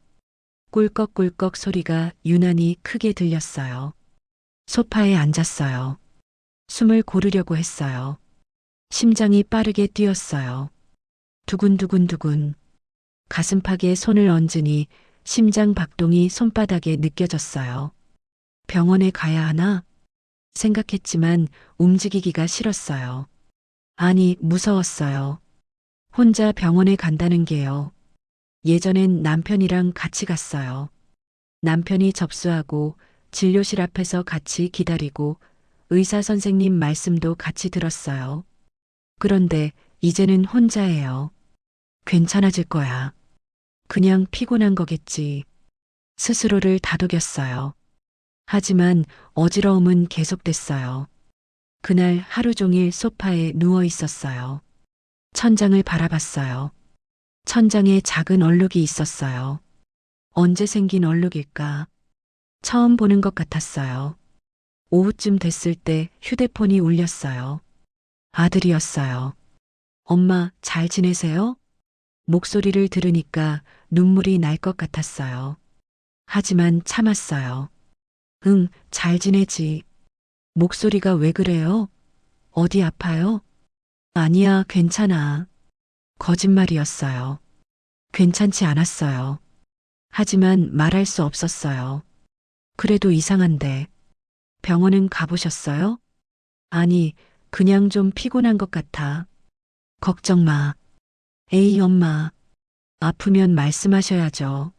꿀꺽꿀꺽 소리가 유난히 크게 들렸어요. 소파에 앉았어요. 숨을 고르려고 했어요. 심장이 빠르게 뛰었어요. 두근두근두근. 가슴팍에 손을 얹으니 심장 박동이 손바닥에 느껴졌어요. 병원에 가야 하나? 생각했지만 움직이기가 싫었어요. 아니, 무서웠어요. 혼자 병원에 간다는 게요. 예전엔 남편이랑 같이 갔어요. 남편이 접수하고 진료실 앞에서 같이 기다리고 의사 선생님 말씀도 같이 들었어요. 그런데 이제는 혼자예요. 괜찮아질 거야. 그냥 피곤한 거겠지. 스스로를 다독였어요. 하지만 어지러움은 계속됐어요. 그날 하루 종일 소파에 누워 있었어요. 천장을 바라봤어요. 천장에 작은 얼룩이 있었어요. 언제 생긴 얼룩일까? 처음 보는 것 같았어요. 오후쯤 됐을 때 휴대폰이 울렸어요. 아들이었어요. 엄마, 잘 지내세요? 목소리를 들으니까 눈물이 날 것 같았어요. 하지만 참았어요. 응, 잘 지내지. 목소리가 왜 그래요? 어디 아파요? 아니야, 괜찮아. 거짓말이었어요. 괜찮지 않았어요. 하지만 말할 수 없었어요. 그래도 이상한데. 병원은 가보셨어요? 아니, 그냥 좀 피곤한 것 같아. 걱정 마. 에이, 엄마. 아프면 말씀하셔야죠.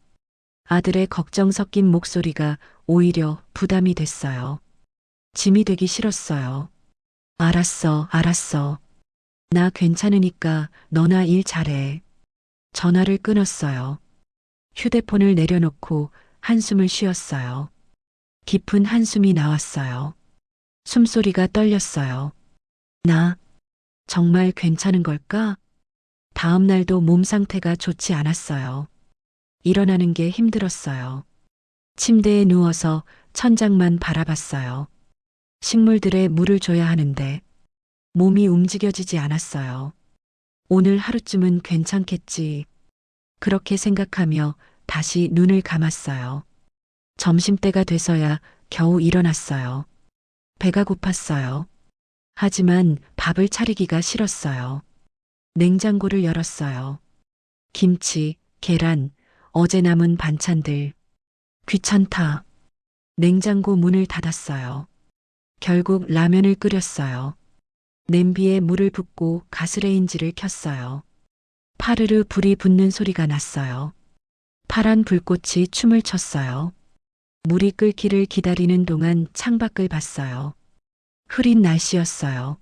아들의 걱정 섞인 목소리가 오히려 부담이 됐어요. 짐이 되기 싫었어요. 알았어, 알았어. 나 괜찮으니까 너나 일 잘해. 전화를 끊었어요. 휴대폰을 내려놓고 한숨을 쉬었어요. 깊은 한숨이 나왔어요. 숨소리가 떨렸어요. 나 정말 괜찮은 걸까? 다음 날도 몸 상태가 좋지 않았어요. 일어나는 게 힘들었어요. 침대에 누워서 천장만 바라봤어요. 식물들에 물을 줘야 하는데 몸이 움직여지지 않았어요. 오늘 하루쯤은 괜찮겠지. 그렇게 생각하며 다시 눈을 감았어요. 점심때가 돼서야 겨우 일어났어요. 배가 고팠어요. 하지만 밥을 차리기가 싫었어요. 냉장고를 열었어요. 김치, 계란, 어제 남은 반찬들. 귀찮다. 냉장고 문을 닫았어요. 결국 라면을 끓였어요. 냄비에 물을 붓고 가스레인지를 켰어요. 파르르 불이 붙는 소리가 났어요. 파란 불꽃이 춤을 췄어요. 물이 끓기를 기다리는 동안 창밖을 봤어요. 흐린 날씨였어요.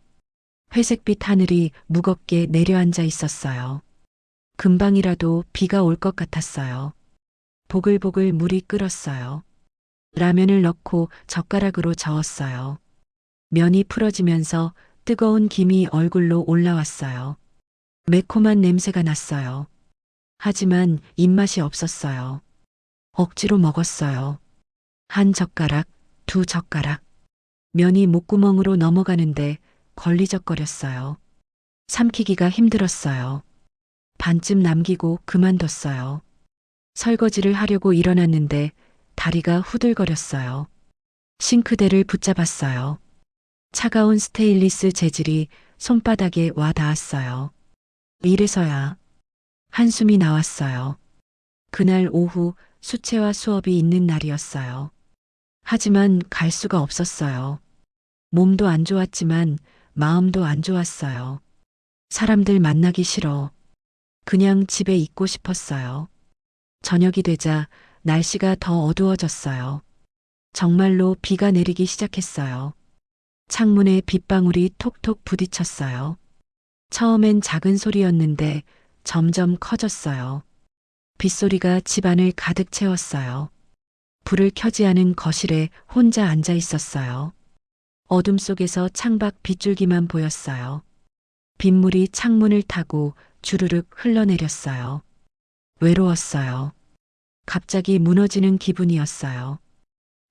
회색빛 하늘이 무겁게 내려앉아 있었어요. 금방이라도 비가 올 것 같았어요. 보글보글 물이 끓었어요. 라면을 넣고 젓가락으로 저었어요. 면이 풀어지면서 뜨거운 김이 얼굴로 올라왔어요. 매콤한 냄새가 났어요. 하지만 입맛이 없었어요. 억지로 먹었어요. 한 젓가락, 두 젓가락. 면이 목구멍으로 넘어가는데 걸리적거렸어요. 삼키기가 힘들었어요. 반쯤 남기고 그만뒀어요. 설거지를 하려고 일어났는데 다리가 후들거렸어요. 싱크대를 붙잡았어요. 차가운 스테인리스 재질이 손바닥에 와 닿았어요. 이래서야 한숨이 나왔어요. 그날 오후 수채화 수업이 있는 날이었어요. 하지만 갈 수가 없었어요. 몸도 안 좋았지만 마음도 안 좋았어요. 사람들 만나기 싫어. 그냥 집에 있고 싶었어요. 저녁이 되자 날씨가 더 어두워졌어요. 정말로 비가 내리기 시작했어요. 창문에 빗방울이 톡톡 부딪혔어요. 처음엔 작은 소리였는데 점점 커졌어요. 빗소리가 집안을 가득 채웠어요. 불을 켜지 않은 거실에 혼자 앉아 있었어요. 어둠 속에서 창밖 빗줄기만 보였어요. 빗물이 창문을 타고 주르륵 흘러내렸어요. 외로웠어요. 갑자기 무너지는 기분이었어요.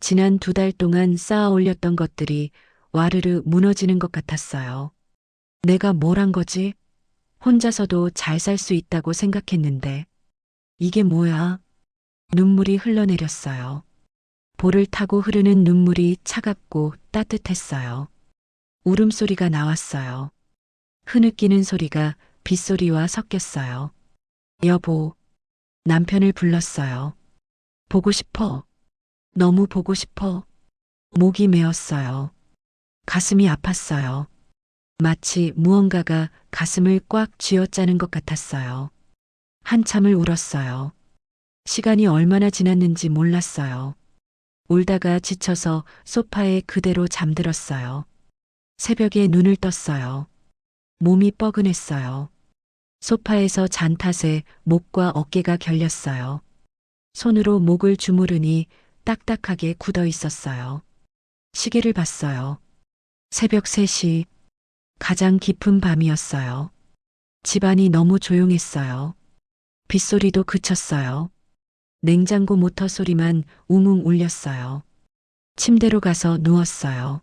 지난 2달 동안 쌓아 올렸던 것들이 와르르 무너지는 것 같았어요. 내가 뭘 한 거지? 혼자서도 잘 살 수 있다고 생각했는데. 이게 뭐야? 눈물이 흘러내렸어요. 볼을 타고 흐르는 눈물이 차갑고 따뜻했어요. 울음소리가 나왔어요. 흐느끼는 소리가 빗소리와 섞였어요. 여보, 남편을 불렀어요. 보고 싶어. 너무 보고 싶어. 목이 메었어요. 가슴이 아팠어요. 마치 무언가가 가슴을 꽉 쥐어짜는 것 같았어요. 한참을 울었어요. 시간이 얼마나 지났는지 몰랐어요. 울다가 지쳐서 소파에 그대로 잠들었어요. 새벽에 눈을 떴어요. 몸이 뻐근했어요. 소파에서 잔 탓에 목과 어깨가 결렸어요. 손으로 목을 주무르니 딱딱하게 굳어 있었어요. 시계를 봤어요. 새벽 3시, 가장 깊은 밤이었어요. 집안이 너무 조용했어요. 빗소리도 그쳤어요. 냉장고 모터 소리만 웅웅 울렸어요. 침대로 가서 누웠어요.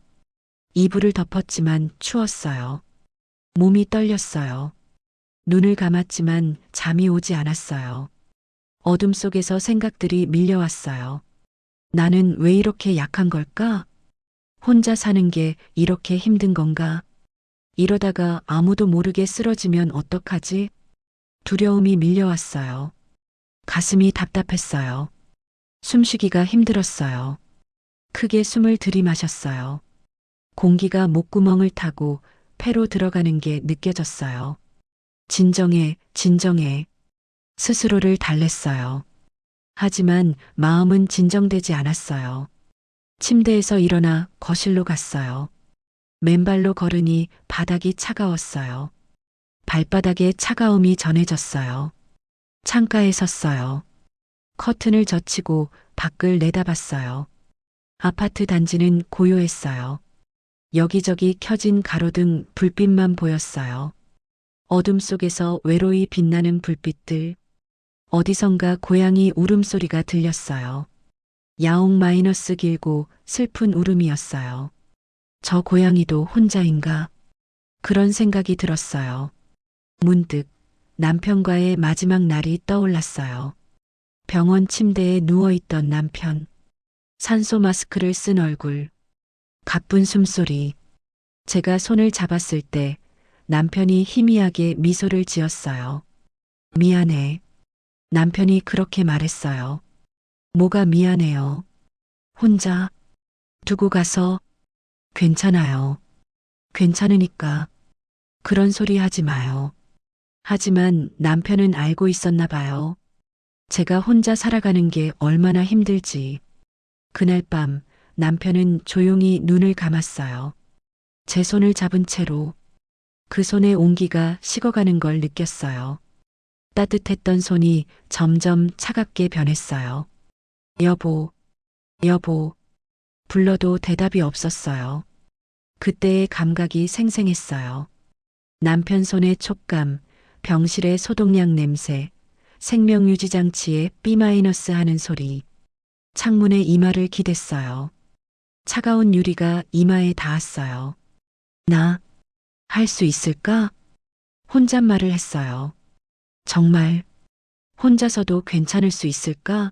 이불을 덮었지만 추웠어요. 몸이 떨렸어요. 눈을 감았지만 잠이 오지 않았어요. 어둠 속에서 생각들이 밀려왔어요. 나는 왜 이렇게 약한 걸까? 혼자 사는 게 이렇게 힘든 건가? 이러다가 아무도 모르게 쓰러지면 어떡하지? 두려움이 밀려왔어요. 가슴이 답답했어요. 숨쉬기가 힘들었어요. 크게 숨을 들이마셨어요. 공기가 목구멍을 타고 폐로 들어가는 게 느껴졌어요. 진정해, 진정해. 스스로를 달랬어요. 하지만 마음은 진정되지 않았어요. 침대에서 일어나 거실로 갔어요. 맨발로 걸으니 바닥이 차가웠어요. 발바닥에 차가움이 전해졌어요. 창가에 섰어요. 커튼을 젖히고 밖을 내다봤어요. 아파트 단지는 고요했어요. 여기저기 켜진 가로등 불빛만 보였어요. 어둠 속에서 외로이 빛나는 불빛들. 어디선가 고양이 울음소리가 들렸어요. 야옹 마이너스 길고 슬픈 울음이었어요. 저 고양이도 혼자인가? 그런 생각이 들었어요. 문득 남편과의 마지막 날이 떠올랐어요. 병원 침대에 누워있던 남편. 산소 마스크를 쓴 얼굴. 가쁜 숨소리. 제가 손을 잡았을 때 남편이 희미하게 미소를 지었어요. 미안해. 남편이 그렇게 말했어요. 뭐가 미안해요. 혼자 두고 가서 괜찮아요. 괜찮으니까. 그런 소리 하지 마요. 하지만 남편은 알고 있었나 봐요. 제가 혼자 살아가는 게 얼마나 힘들지. 그날 밤 남편은 조용히 눈을 감았어요. 제 손을 잡은 채로 그 손의 온기가 식어가는 걸 느꼈어요. 따뜻했던 손이 점점 차갑게 변했어요. 여보, 여보, 불러도 대답이 없었어요. 그때의 감각이 생생했어요. 남편 손의 촉감, 병실의 소독약 냄새, 생명유지장치에 B- 하는 소리, 창문에 이마를 기댔어요. 차가운 유리가 이마에 닿았어요. 나, 할 수 있을까? 혼잣말을 했어요. 정말, 혼자서도 괜찮을 수 있을까?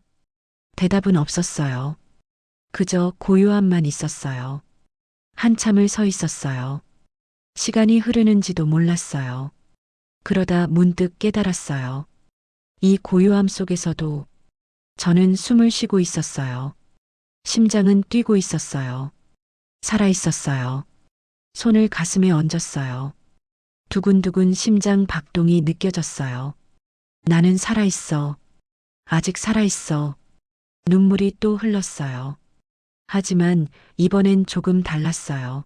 대답은 없었어요. 그저 고요함만 있었어요. 한참을 서 있었어요. 시간이 흐르는지도 몰랐어요. 그러다 문득 깨달았어요. 이 고요함 속에서도 저는 숨을 쉬고 있었어요. 심장은 뛰고 있었어요. 살아 있었어요. 손을 가슴에 얹었어요. 두근두근 심장 박동이 느껴졌어요. 나는 살아 있어. 아직 살아 있어. 눈물이 또 흘렀어요. 하지만 이번엔 조금 달랐어요.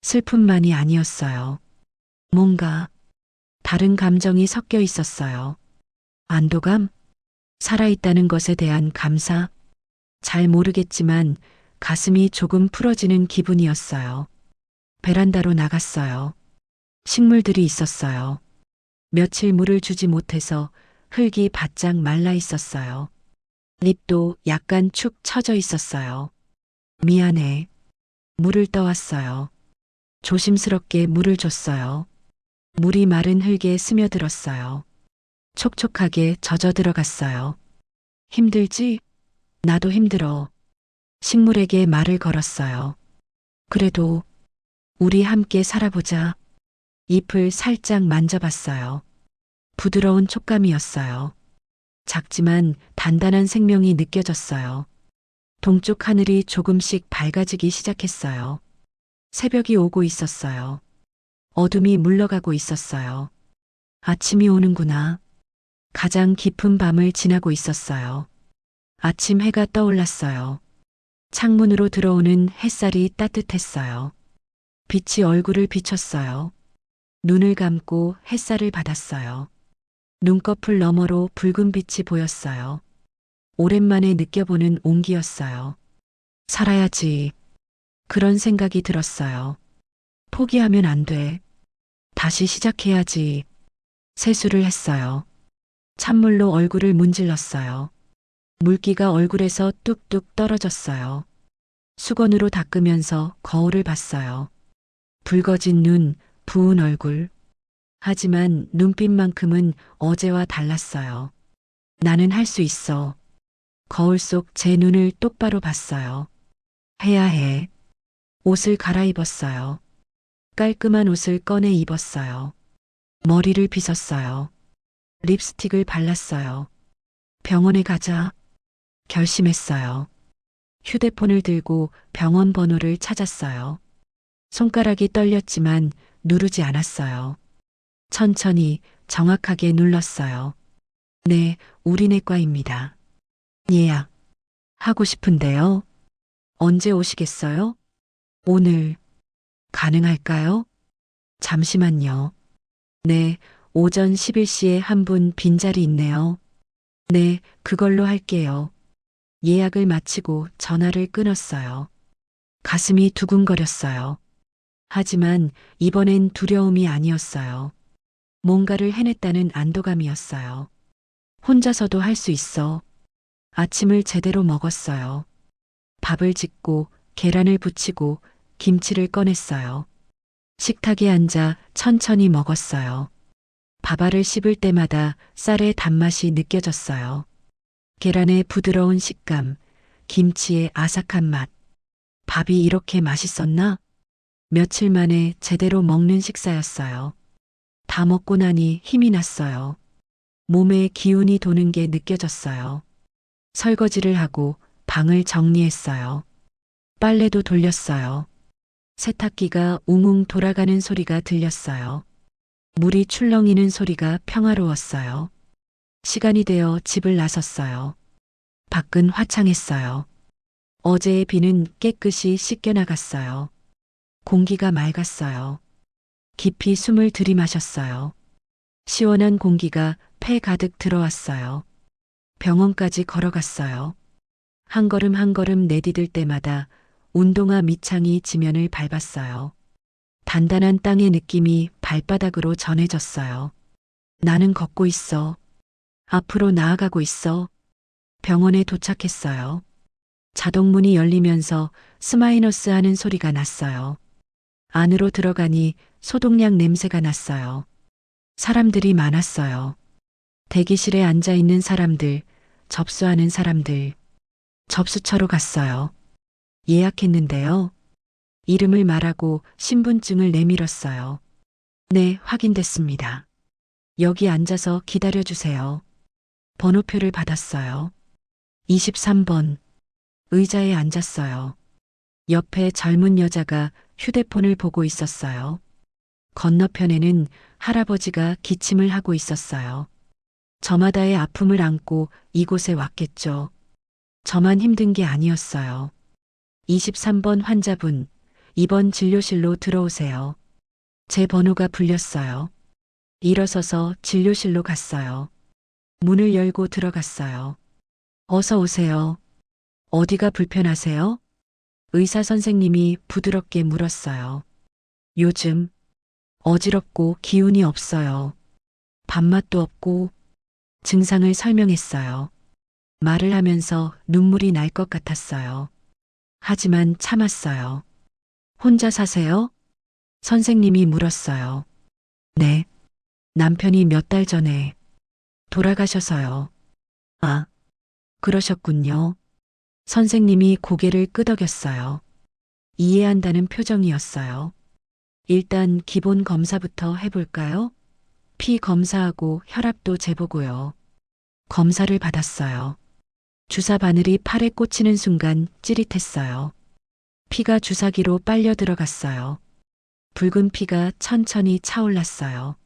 슬픔만이 아니었어요. 뭔가 다른 감정이 섞여 있었어요. 안도감? 살아있다는 것에 대한 감사? 잘 모르겠지만 가슴이 조금 풀어지는 기분이었어요. 베란다로 나갔어요. 식물들이 있었어요. 며칠 물을 주지 못해서 흙이 바짝 말라 있었어요. 잎도 약간 축 처져 있었어요. 미안해. 물을 떠왔어요. 조심스럽게 물을 줬어요. 물이 마른 흙에 스며들었어요. 촉촉하게 젖어 들어갔어요. 힘들지? 나도 힘들어. 식물에게 말을 걸었어요. 그래도 우리 함께 살아보자. 잎을 살짝 만져봤어요. 부드러운 촉감이었어요. 작지만 단단한 생명이 느껴졌어요. 동쪽 하늘이 조금씩 밝아지기 시작했어요. 새벽이 오고 있었어요. 어둠이 물러가고 있었어요. 아침이 오는구나. 가장 깊은 밤을 지나고 있었어요. 아침 해가 떠올랐어요. 창문으로 들어오는 햇살이 따뜻했어요. 빛이 얼굴을 비췄어요. 눈을 감고 햇살을 받았어요. 눈꺼풀 너머로 붉은 빛이 보였어요. 오랜만에 느껴보는 온기였어요. 살아야지. 그런 생각이 들었어요. 포기하면 안 돼. 다시 시작해야지. 세수를 했어요. 찬물로 얼굴을 문질렀어요. 물기가 얼굴에서 뚝뚝 떨어졌어요. 수건으로 닦으면서 거울을 봤어요. 붉어진 눈, 부은 얼굴. 하지만 눈빛만큼은 어제와 달랐어요. 나는 할 수 있어. 거울 속 제 눈을 똑바로 봤어요. 해야 해. 옷을 갈아입었어요. 깔끔한 옷을 꺼내 입었어요. 머리를 빗었어요. 립스틱을 발랐어요. 병원에 가자. 결심했어요. 휴대폰을 들고 병원 번호를 찾았어요. 손가락이 떨렸지만 누르지 않았어요. 천천히 정확하게 눌렀어요. 네, 우리내과입니다. 예약. 하고 싶은데요. 언제 오시겠어요? 오늘. 가능할까요? 잠시만요. 네, 오전 11시에 한 분 빈자리 있네요. 네, 그걸로 할게요. 예약을 마치고 전화를 끊었어요. 가슴이 두근거렸어요. 하지만 이번엔 두려움이 아니었어요. 뭔가를 해냈다는 안도감이었어요. 혼자서도 할 수 있어. 아침을 제대로 먹었어요. 밥을 짓고 계란을 부치고 김치를 꺼냈어요. 식탁에 앉아 천천히 먹었어요. 밥알을 씹을 때마다 쌀의 단맛이 느껴졌어요. 계란의 부드러운 식감, 김치의 아삭한 맛. 밥이 이렇게 맛있었나? 며칠 만에 제대로 먹는 식사였어요. 다 먹고 나니 힘이 났어요. 몸에 기운이 도는 게 느껴졌어요. 설거지를 하고 방을 정리했어요. 빨래도 돌렸어요. 세탁기가 웅웅 돌아가는 소리가 들렸어요. 물이 출렁이는 소리가 평화로웠어요. 시간이 되어 집을 나섰어요. 밖은 화창했어요. 어제의 비는 깨끗이 씻겨나갔어요. 공기가 맑았어요. 깊이 숨을 들이마셨어요. 시원한 공기가 폐 가득 들어왔어요. 병원까지 걸어갔어요. 한 걸음 한 걸음 내디딜 때마다 운동화 밑창이 지면을 밟았어요. 단단한 땅의 느낌이 발바닥으로 전해졌어요. 나는 걷고 있어. 앞으로 나아가고 있어. 병원에 도착했어요. 자동문이 열리면서 스마이너스 하는 소리가 났어요. 안으로 들어가니 소독약 냄새가 났어요. 사람들이 많았어요. 대기실에 앉아 있는 사람들, 접수하는 사람들. 접수처로 갔어요. 예약했는데요. 이름을 말하고 신분증을 내밀었어요. 네, 확인됐습니다. 여기 앉아서 기다려주세요. 번호표를 받았어요. 23번. 의자에 앉았어요. 옆에 젊은 여자가 휴대폰을 보고 있었어요. 건너편에는 할아버지가 기침을 하고 있었어요. 저마다의 아픔을 안고 이곳에 왔겠죠. 저만 힘든 게 아니었어요. 23번 환자분, 이번 진료실로 들어오세요. 제 번호가 불렸어요. 일어서서 진료실로 갔어요. 문을 열고 들어갔어요. 어서 오세요. 어디가 불편하세요? 의사 선생님이 부드럽게 물었어요. 요즘 어지럽고 기운이 없어요. 밥맛도 없고 증상을 설명했어요. 말을 하면서 눈물이 날 것 같았어요. 하지만 참았어요. 혼자 사세요? 선생님이 물었어요. 네. 남편이 몇 달 전에 돌아가셔서요. 아, 그러셨군요. 선생님이 고개를 끄덕였어요. 이해한다는 표정이었어요. 일단 기본 검사부터 해볼까요? 피 검사하고 혈압도 재보고요. 검사를 받았어요. 주사 바늘이 팔에 꽂히는 순간 찌릿했어요. 피가 주사기로 빨려 들어갔어요. 붉은 피가 천천히 차올랐어요.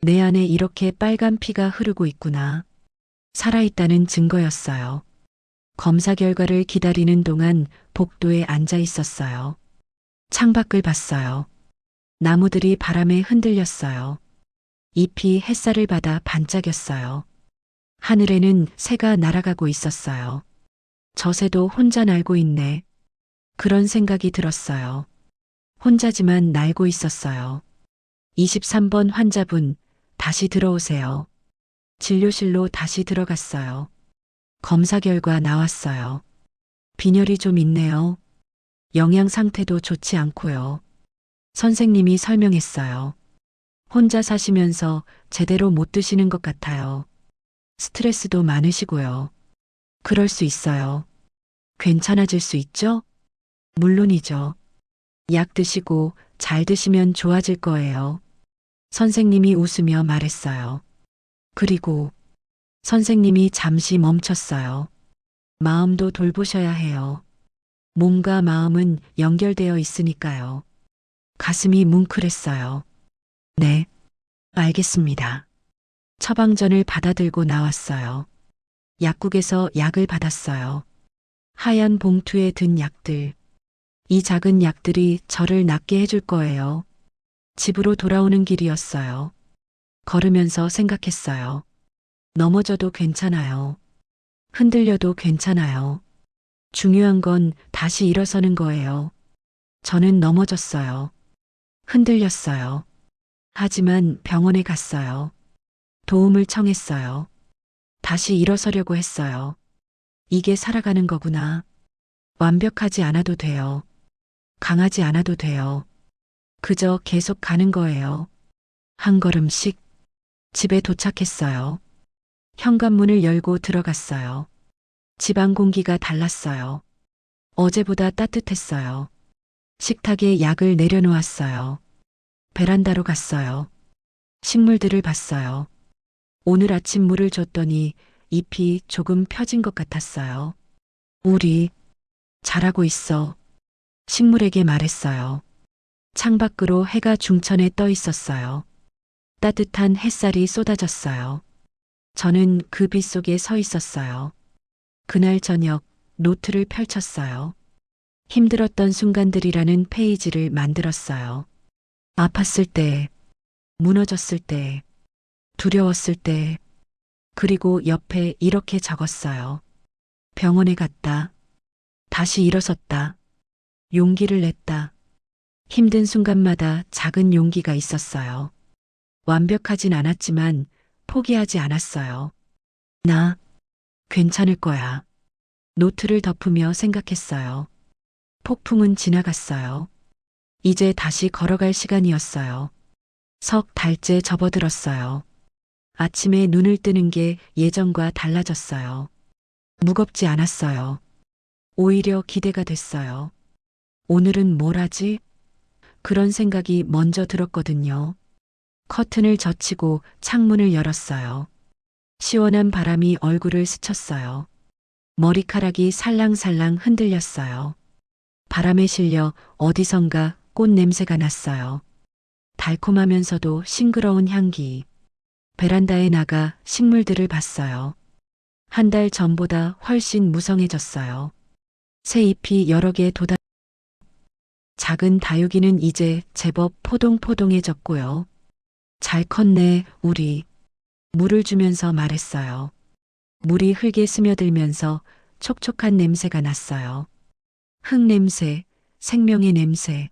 내 안에 이렇게 빨간 피가 흐르고 있구나. 살아있다는 증거였어요. 검사 결과를 기다리는 동안 복도에 앉아 있었어요. 창밖을 봤어요. 나무들이 바람에 흔들렸어요. 잎이 햇살을 받아 반짝였어요. 하늘에는 새가 날아가고 있었어요. 저 새도 혼자 날고 있네. 그런 생각이 들었어요. 혼자지만 날고 있었어요. 23번 환자분, 다시 들어오세요. 진료실로 다시 들어갔어요. 검사 결과 나왔어요. 빈혈이 좀 있네요. 영양 상태도 좋지 않고요. 선생님이 설명했어요. 혼자 사시면서 제대로 못 드시는 것 같아요. 스트레스도 많으시고요. 그럴 수 있어요. 괜찮아질 수 있죠? 물론이죠. 약 드시고 잘 드시면 좋아질 거예요. 선생님이 웃으며 말했어요. 그리고 선생님이 잠시 멈췄어요. 마음도 돌보셔야 해요. 몸과 마음은 연결되어 있으니까요. 가슴이 뭉클했어요. 네, 알겠습니다. 처방전을 받아들고 나왔어요. 약국에서 약을 받았어요. 하얀 봉투에 든 약들. 이 작은 약들이 저를 낫게 해줄 거예요. 집으로 돌아오는 길이었어요. 걸으면서 생각했어요. 넘어져도 괜찮아요. 흔들려도 괜찮아요. 중요한 건 다시 일어서는 거예요. 저는 넘어졌어요. 흔들렸어요. 하지만 병원에 갔어요. 도움을 청했어요. 다시 일어서려고 했어요. 이게 살아가는 거구나. 완벽하지 않아도 돼요. 강하지 않아도 돼요. 그저 계속 가는 거예요. 한 걸음씩. 집에 도착했어요. 현관문을 열고 들어갔어요. 집안 공기가 달랐어요. 어제보다 따뜻했어요. 식탁에 약을 내려놓았어요. 베란다로 갔어요. 식물들을 봤어요. 오늘 아침 물을 줬더니 잎이 조금 펴진 것 같았어요. 우리 잘하고 있어. 식물에게 말했어요. 창밖으로 해가 중천에 떠 있었어요. 따뜻한 햇살이 쏟아졌어요. 저는 그 빛 속에 서 있었어요. 그날 저녁 노트를 펼쳤어요. 힘들었던 순간들이라는 페이지를 만들었어요. 아팠을 때, 무너졌을 때, 두려웠을 때, 그리고 옆에 이렇게 적었어요. 병원에 갔다. 다시 일어섰다. 용기를 냈다. 힘든 순간마다 작은 용기가 있었어요. 완벽하진 않았지만 포기하지 않았어요. 나 괜찮을 거야. 노트를 덮으며 생각했어요. 폭풍은 지나갔어요. 이제 다시 걸어갈 시간이었어요. 석 달째 접어들었어요. 아침에 눈을 뜨는 게 예전과 달라졌어요. 무겁지 않았어요. 오히려 기대가 됐어요. 오늘은 뭘 하지? 그런 생각이 먼저 들었거든요. 커튼을 젖히고 창문을 열었어요. 시원한 바람이 얼굴을 스쳤어요. 머리카락이 살랑살랑 흔들렸어요. 바람에 실려 어디선가 꽃 냄새가 났어요. 달콤하면서도 싱그러운 향기. 베란다에 나가 식물들을 봤어요. 한 달 전보다 훨씬 무성해졌어요. 새 잎이 여러 개 돋아 작은 다육이는 이제 제법 포동포동해졌고요. 잘 컸네, 우리. 물을 주면서 말했어요. 물이 흙에 스며들면서 촉촉한 냄새가 났어요. 흙 냄새, 생명의 냄새.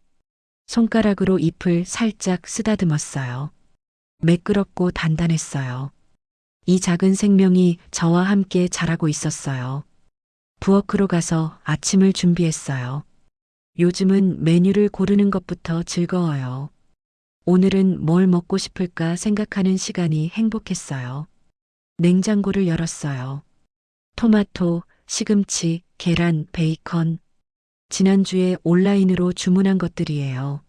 손가락으로 잎을 살짝 쓰다듬었어요. 매끄럽고 단단했어요. 이 작은 생명이 저와 함께 자라고 있었어요. 부엌으로 가서 아침을 준비했어요. 요즘은 메뉴를 고르는 것부터 즐거워요. 오늘은 뭘 먹고 싶을까 생각하는 시간이 행복했어요. 냉장고를 열었어요. 토마토, 시금치, 계란, 베이컨. 지난주에 온라인으로 주문한 것들이에요.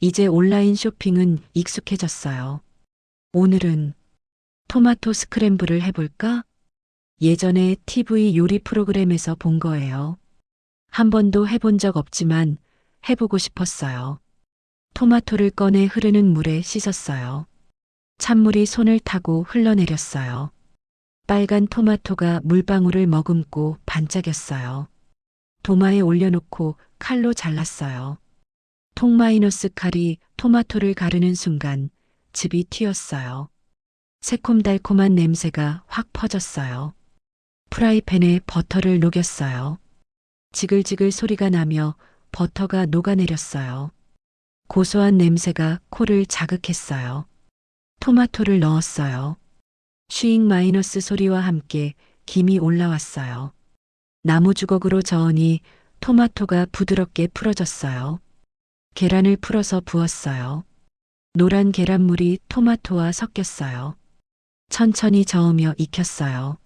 이제 온라인 쇼핑은 익숙해졌어요. 오늘은 토마토 스크램블을 해볼까? 예전에 TV 요리 프로그램에서 본 거예요. 한 번도 해본 적 없지만 해보고 싶었어요. 토마토를 꺼내 흐르는 물에 씻었어요. 찬물이 손을 타고 흘러내렸어요. 빨간 토마토가 물방울을 머금고 반짝였어요. 도마에 올려놓고 칼로 잘랐어요. 톡마이너스 칼이 토마토를 가르는 순간 즙이 튀었어요. 새콤달콤한 냄새가 확 퍼졌어요. 프라이팬에 버터를 녹였어요. 지글지글 소리가 나며 버터가 녹아내렸어요. 고소한 냄새가 코를 자극했어요. 토마토를 넣었어요. 슈잉 마이너스 소리와 함께 김이 올라왔어요. 나무 주걱으로 저으니 토마토가 부드럽게 풀어졌어요. 계란을 풀어서 부었어요. 노란 계란물이 토마토와 섞였어요. 천천히 저으며 익혔어요.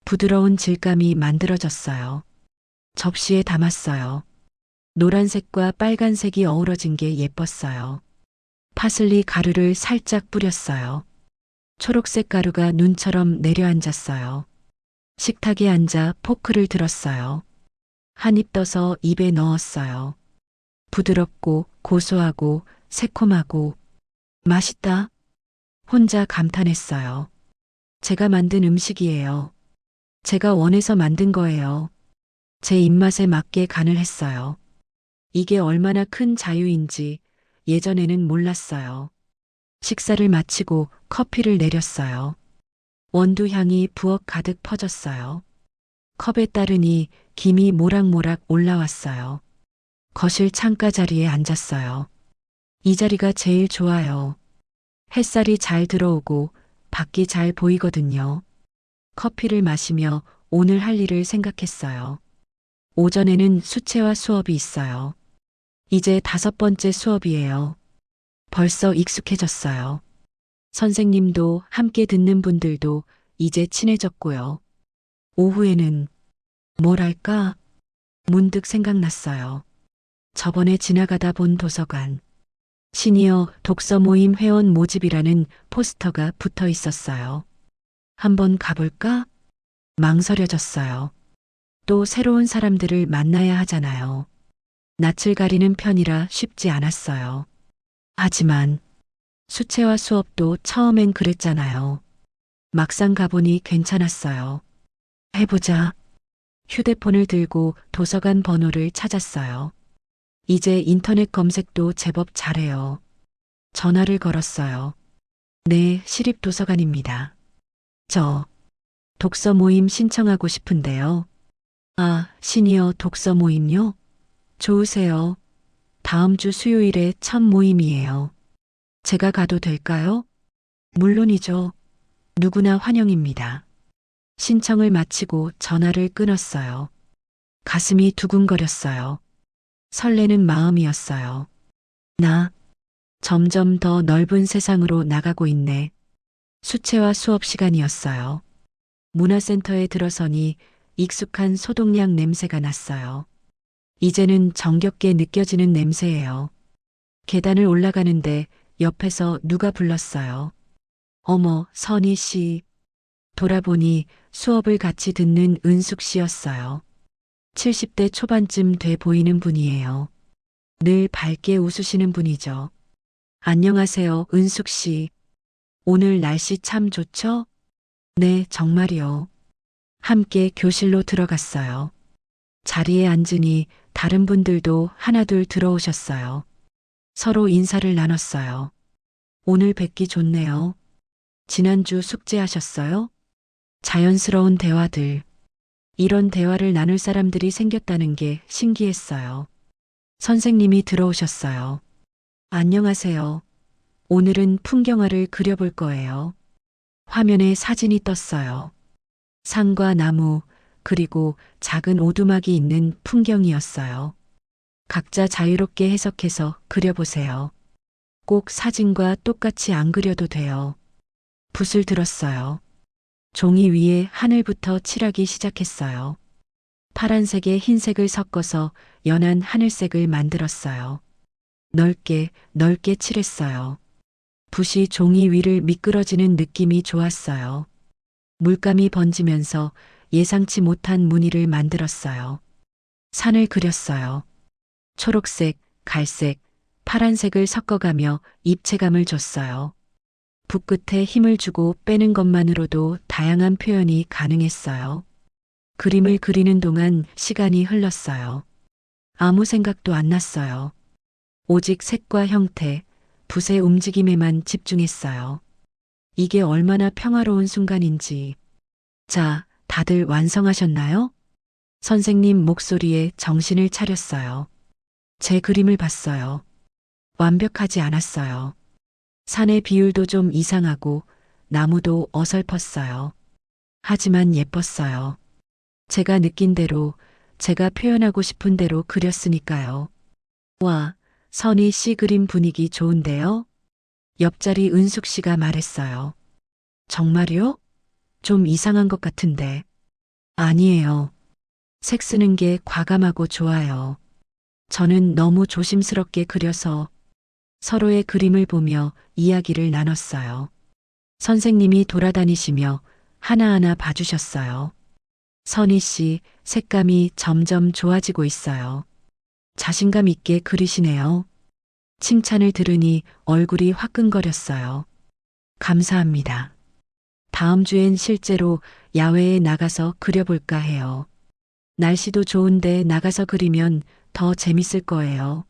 부드러운 질감이 만들어졌어요. 접시에 담았어요. 노란색과 빨간색이 어우러진 게 예뻤어요. 파슬리 가루를 살짝 뿌렸어요. 초록색 가루가 눈처럼 내려앉았어요. 식탁에 앉아 포크를 들었어요. 한 입 떠서 입에 넣었어요. 부드럽고 고소하고 새콤하고 맛있다. 혼자 감탄했어요. 제가 만든 음식이에요. 제가 원해서 만든 거예요. 제 입맛에 맞게 간을 했어요. 이게 얼마나 큰 자유인지 예전에는 몰랐어요. 식사를 마치고 커피를 내렸어요. 원두 향이 부엌 가득 퍼졌어요. 컵에 따르니 김이 모락모락 올라왔어요. 거실 창가 자리에 앉았어요. 이 자리가 제일 좋아요. 햇살이 잘 들어오고 밖이 잘 보이거든요. 커피를 마시며 오늘 할 일을 생각했어요. 오전에는 수채화 수업이 있어요. 이제 5번째 수업이에요. 벌써 익숙해졌어요. 선생님도 함께 듣는 분들도 이제 친해졌고요. 오후에는 뭘 할까? 문득 생각났어요. 저번에 지나가다 본 도서관. 시니어 독서 모임 회원 모집이라는 포스터가 붙어 있었어요. 한번 가볼까? 망설여졌어요. 또 새로운 사람들을 만나야 하잖아요. 낯을 가리는 편이라 쉽지 않았어요. 하지만 수채화 수업도 처음엔 그랬잖아요. 막상 가보니 괜찮았어요. 해보자. 휴대폰을 들고 도서관 번호를 찾았어요. 이제 인터넷 검색도 제법 잘해요. 전화를 걸었어요. 네, 시립도서관입니다. 저 독서 모임 신청하고 싶은데요. 아, 시니어 독서 모임요? 좋으세요. 다음 주 수요일에 첫 모임이에요. 제가 가도 될까요? 물론이죠. 누구나 환영입니다. 신청을 마치고 전화를 끊었어요. 가슴이 두근거렸어요. 설레는 마음이었어요. 나 점점 더 넓은 세상으로 나가고 있네. 수채화 수업 시간이었어요. 문화센터에 들어서니 익숙한 소독약 냄새가 났어요. 이제는 정겹게 느껴지는 냄새예요. 계단을 올라가는데 옆에서 누가 불렀어요. 어머, 선희 씨. 돌아보니 수업을 같이 듣는 은숙 씨였어요. 70대 초반쯤 돼 보이는 분이에요. 늘 밝게 웃으시는 분이죠. 안녕하세요, 은숙 씨. 오늘 날씨 참 좋죠? 네, 정말이요. 함께 교실로 들어갔어요. 자리에 앉으니 다른 분들도 하나둘 들어오셨어요. 서로 인사를 나눴어요. 오늘 뵙기 좋네요. 지난주 숙제하셨어요? 자연스러운 대화들. 이런 대화를 나눌 사람들이 생겼다는 게 신기했어요. 선생님이 들어오셨어요. 안녕하세요. 오늘은 풍경화를 그려볼 거예요. 화면에 사진이 떴어요. 산과 나무, 그리고 작은 오두막이 있는 풍경이었어요. 각자 자유롭게 해석해서 그려보세요. 꼭 사진과 똑같이 안 그려도 돼요. 붓을 들었어요. 종이 위에 하늘부터 칠하기 시작했어요. 파란색에 흰색을 섞어서 연한 하늘색을 만들었어요. 넓게, 넓게 칠했어요. 붓이 종이 위를 미끄러지는 느낌이 좋았어요. 물감이 번지면서 예상치 못한 무늬를 만들었어요. 산을 그렸어요. 초록색, 갈색, 파란색을 섞어가며 입체감을 줬어요. 붓끝에 힘을 주고 빼는 것만으로도 다양한 표현이 가능했어요. 그림을 그리는 동안 시간이 흘렀어요. 아무 생각도 안 났어요. 오직 색과 형태, 붓의 움직임에만 집중했어요. 이게 얼마나 평화로운 순간인지. 자, 다들 완성하셨나요? 선생님 목소리에 정신을 차렸어요. 제 그림을 봤어요. 완벽하지 않았어요. 산의 비율도 좀 이상하고 나무도 어설펐어요. 하지만 예뻤어요. 제가 느낀 대로, 제가 표현하고 싶은 대로 그렸으니까요. 와, 선희 씨 그림 분위기 좋은데요? 옆자리 은숙 씨가 말했어요. 정말요? 좀 이상한 것 같은데. 아니에요. 색 쓰는 게 과감하고 좋아요. 저는 너무 조심스럽게 그려서 서로의 그림을 보며 이야기를 나눴어요. 선생님이 돌아다니시며 하나하나 봐주셨어요. 선희 씨, 색감이 점점 좋아지고 있어요. 자신감 있게 그리시네요. 칭찬을 들으니 얼굴이 화끈거렸어요. 감사합니다. 다음 주엔 실제로 야외에 나가서 그려볼까 해요. 날씨도 좋은데 나가서 그리면 더 재밌을 거예요.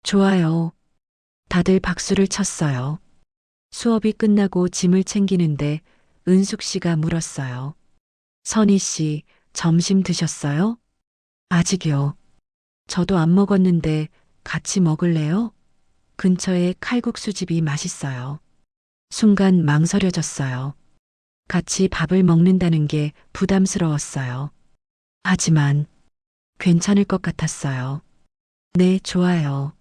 좋아요. 다들 박수를 쳤어요. 수업이 끝나고 짐을 챙기는데 은숙 씨가 물었어요. 선희 씨, 점심 드셨어요? 아직요. 저도 안 먹었는데 같이 먹을래요? 근처에 칼국수집이 맛있어요. 순간 망설여졌어요. 같이 밥을 먹는다는 게 부담스러웠어요. 하지만 괜찮을 것 같았어요. 네, 좋아요.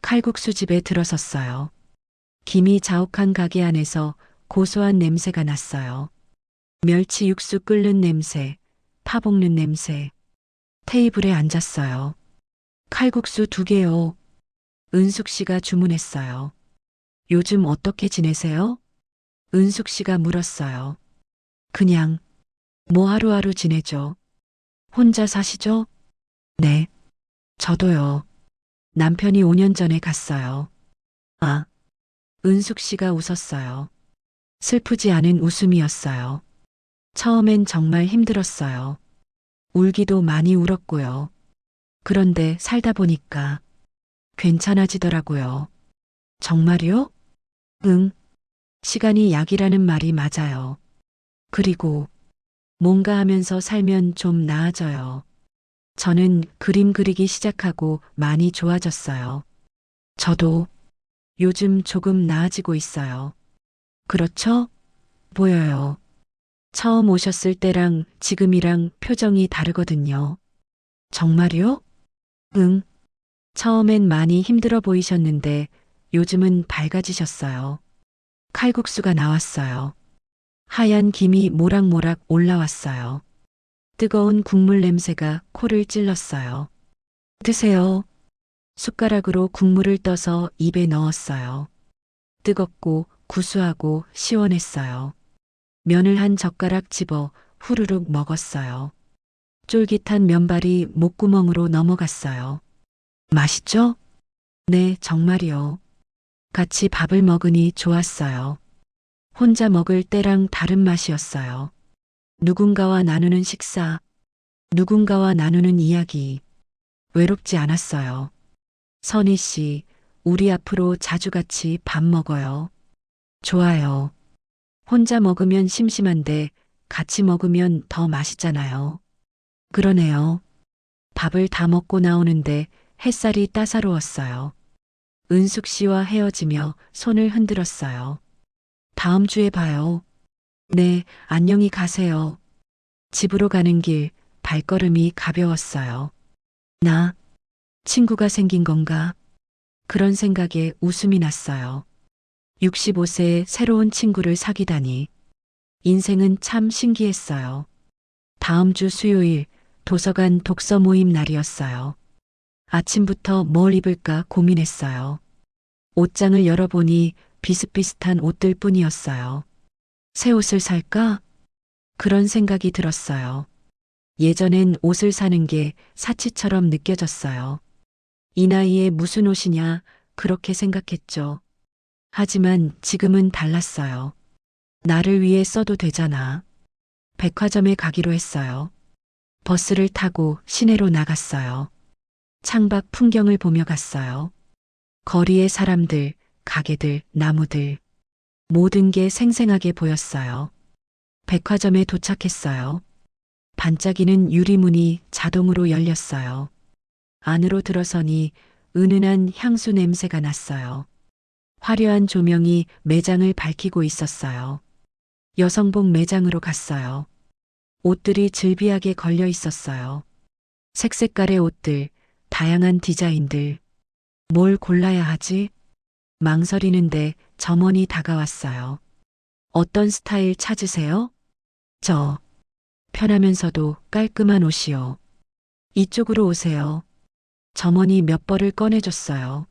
칼국수집에 들어섰어요. 김이 자욱한 가게 안에서 고소한 냄새가 났어요. 멸치 육수 끓는 냄새, 파 볶는 냄새. 테이블에 앉았어요. 칼국수 2개요. 은숙 씨가 주문했어요. 요즘 어떻게 지내세요? 은숙 씨가 물었어요. 그냥, 뭐 하루하루 지내죠. 혼자 사시죠? 네. 저도요. 남편이 5년 전에 갔어요. 아, 은숙 씨가 웃었어요. 슬프지 않은 웃음이었어요. 처음엔 정말 힘들었어요. 울기도 많이 울었고요. 그런데 살다 보니까 괜찮아지더라고요. 정말요? 응, 시간이 약이라는 말이 맞아요. 그리고 뭔가 하면서 살면 좀 나아져요. 저는 그림 그리기 시작하고 많이 좋아졌어요. 저도 요즘 조금 나아지고 있어요. 그렇죠? 보여요. 처음 오셨을 때랑 지금이랑 표정이 다르거든요. 정말요? 응. 처음엔 많이 힘들어 보이셨는데 요즘은 밝아지셨어요. 칼국수가 나왔어요. 하얀 김이 모락모락 올라왔어요. 뜨거운 국물 냄새가 코를 찔렀어요. 드세요. 숟가락으로 국물을 떠서 입에 넣었어요. 뜨겁고 구수하고 시원했어요. 면을 한 젓가락 집어 후루룩 먹었어요. 쫄깃한 면발이 목구멍으로 넘어갔어요. 맛있죠? 네, 정말이요. 같이 밥을 먹으니 좋았어요. 혼자 먹을 때랑 다른 맛이었어요. 누군가와 나누는 식사, 누군가와 나누는 이야기, 외롭지 않았어요. 선희 씨, 우리 앞으로 자주 같이 밥 먹어요. 좋아요. 혼자 먹으면 심심한데 같이 먹으면 더 맛있잖아요. 그러네요. 밥을 다 먹고 나오는데 햇살이 따사로웠어요. 은숙 씨와 헤어지며 손을 흔들었어요. 다음 주에 봐요. 네, 안녕히 가세요. 집으로 가는 길 발걸음이 가벼웠어요. 나 친구가 생긴 건가? 그런 생각에 웃음이 났어요. 65세에 새로운 친구를 사귀다니. 인생은 참 신기했어요. 다음 주 수요일 도서관 독서 모임 날이었어요. 아침부터 뭘 입을까 고민했어요. 옷장을 열어보니 비슷비슷한 옷들 뿐이었어요. 새 옷을 살까? 그런 생각이 들었어요. 예전엔 옷을 사는 게 사치처럼 느껴졌어요. 이 나이에 무슨 옷이냐, 그렇게 생각했죠. 하지만 지금은 달랐어요. 나를 위해 써도 되잖아. 백화점에 가기로 했어요. 버스를 타고 시내로 나갔어요. 창밖 풍경을 보며 갔어요. 거리의 사람들, 가게들, 나무들, 모든 게 생생하게 보였어요. 백화점에 도착했어요. 반짝이는 유리문이 자동으로 열렸어요. 안으로 들어서니 은은한 향수 냄새가 났어요. 화려한 조명이 매장을 밝히고 있었어요. 여성복 매장으로 갔어요. 옷들이 즐비하게 걸려 있었어요. 색색깔의 옷들, 다양한 디자인들. 뭘 골라야 하지? 망설이는데 점원이 다가왔어요. 어떤 스타일 찾으세요? 저, 편하면서도 깔끔한 옷이요. 이쪽으로 오세요. 점원이 몇 벌을 꺼내줬어요.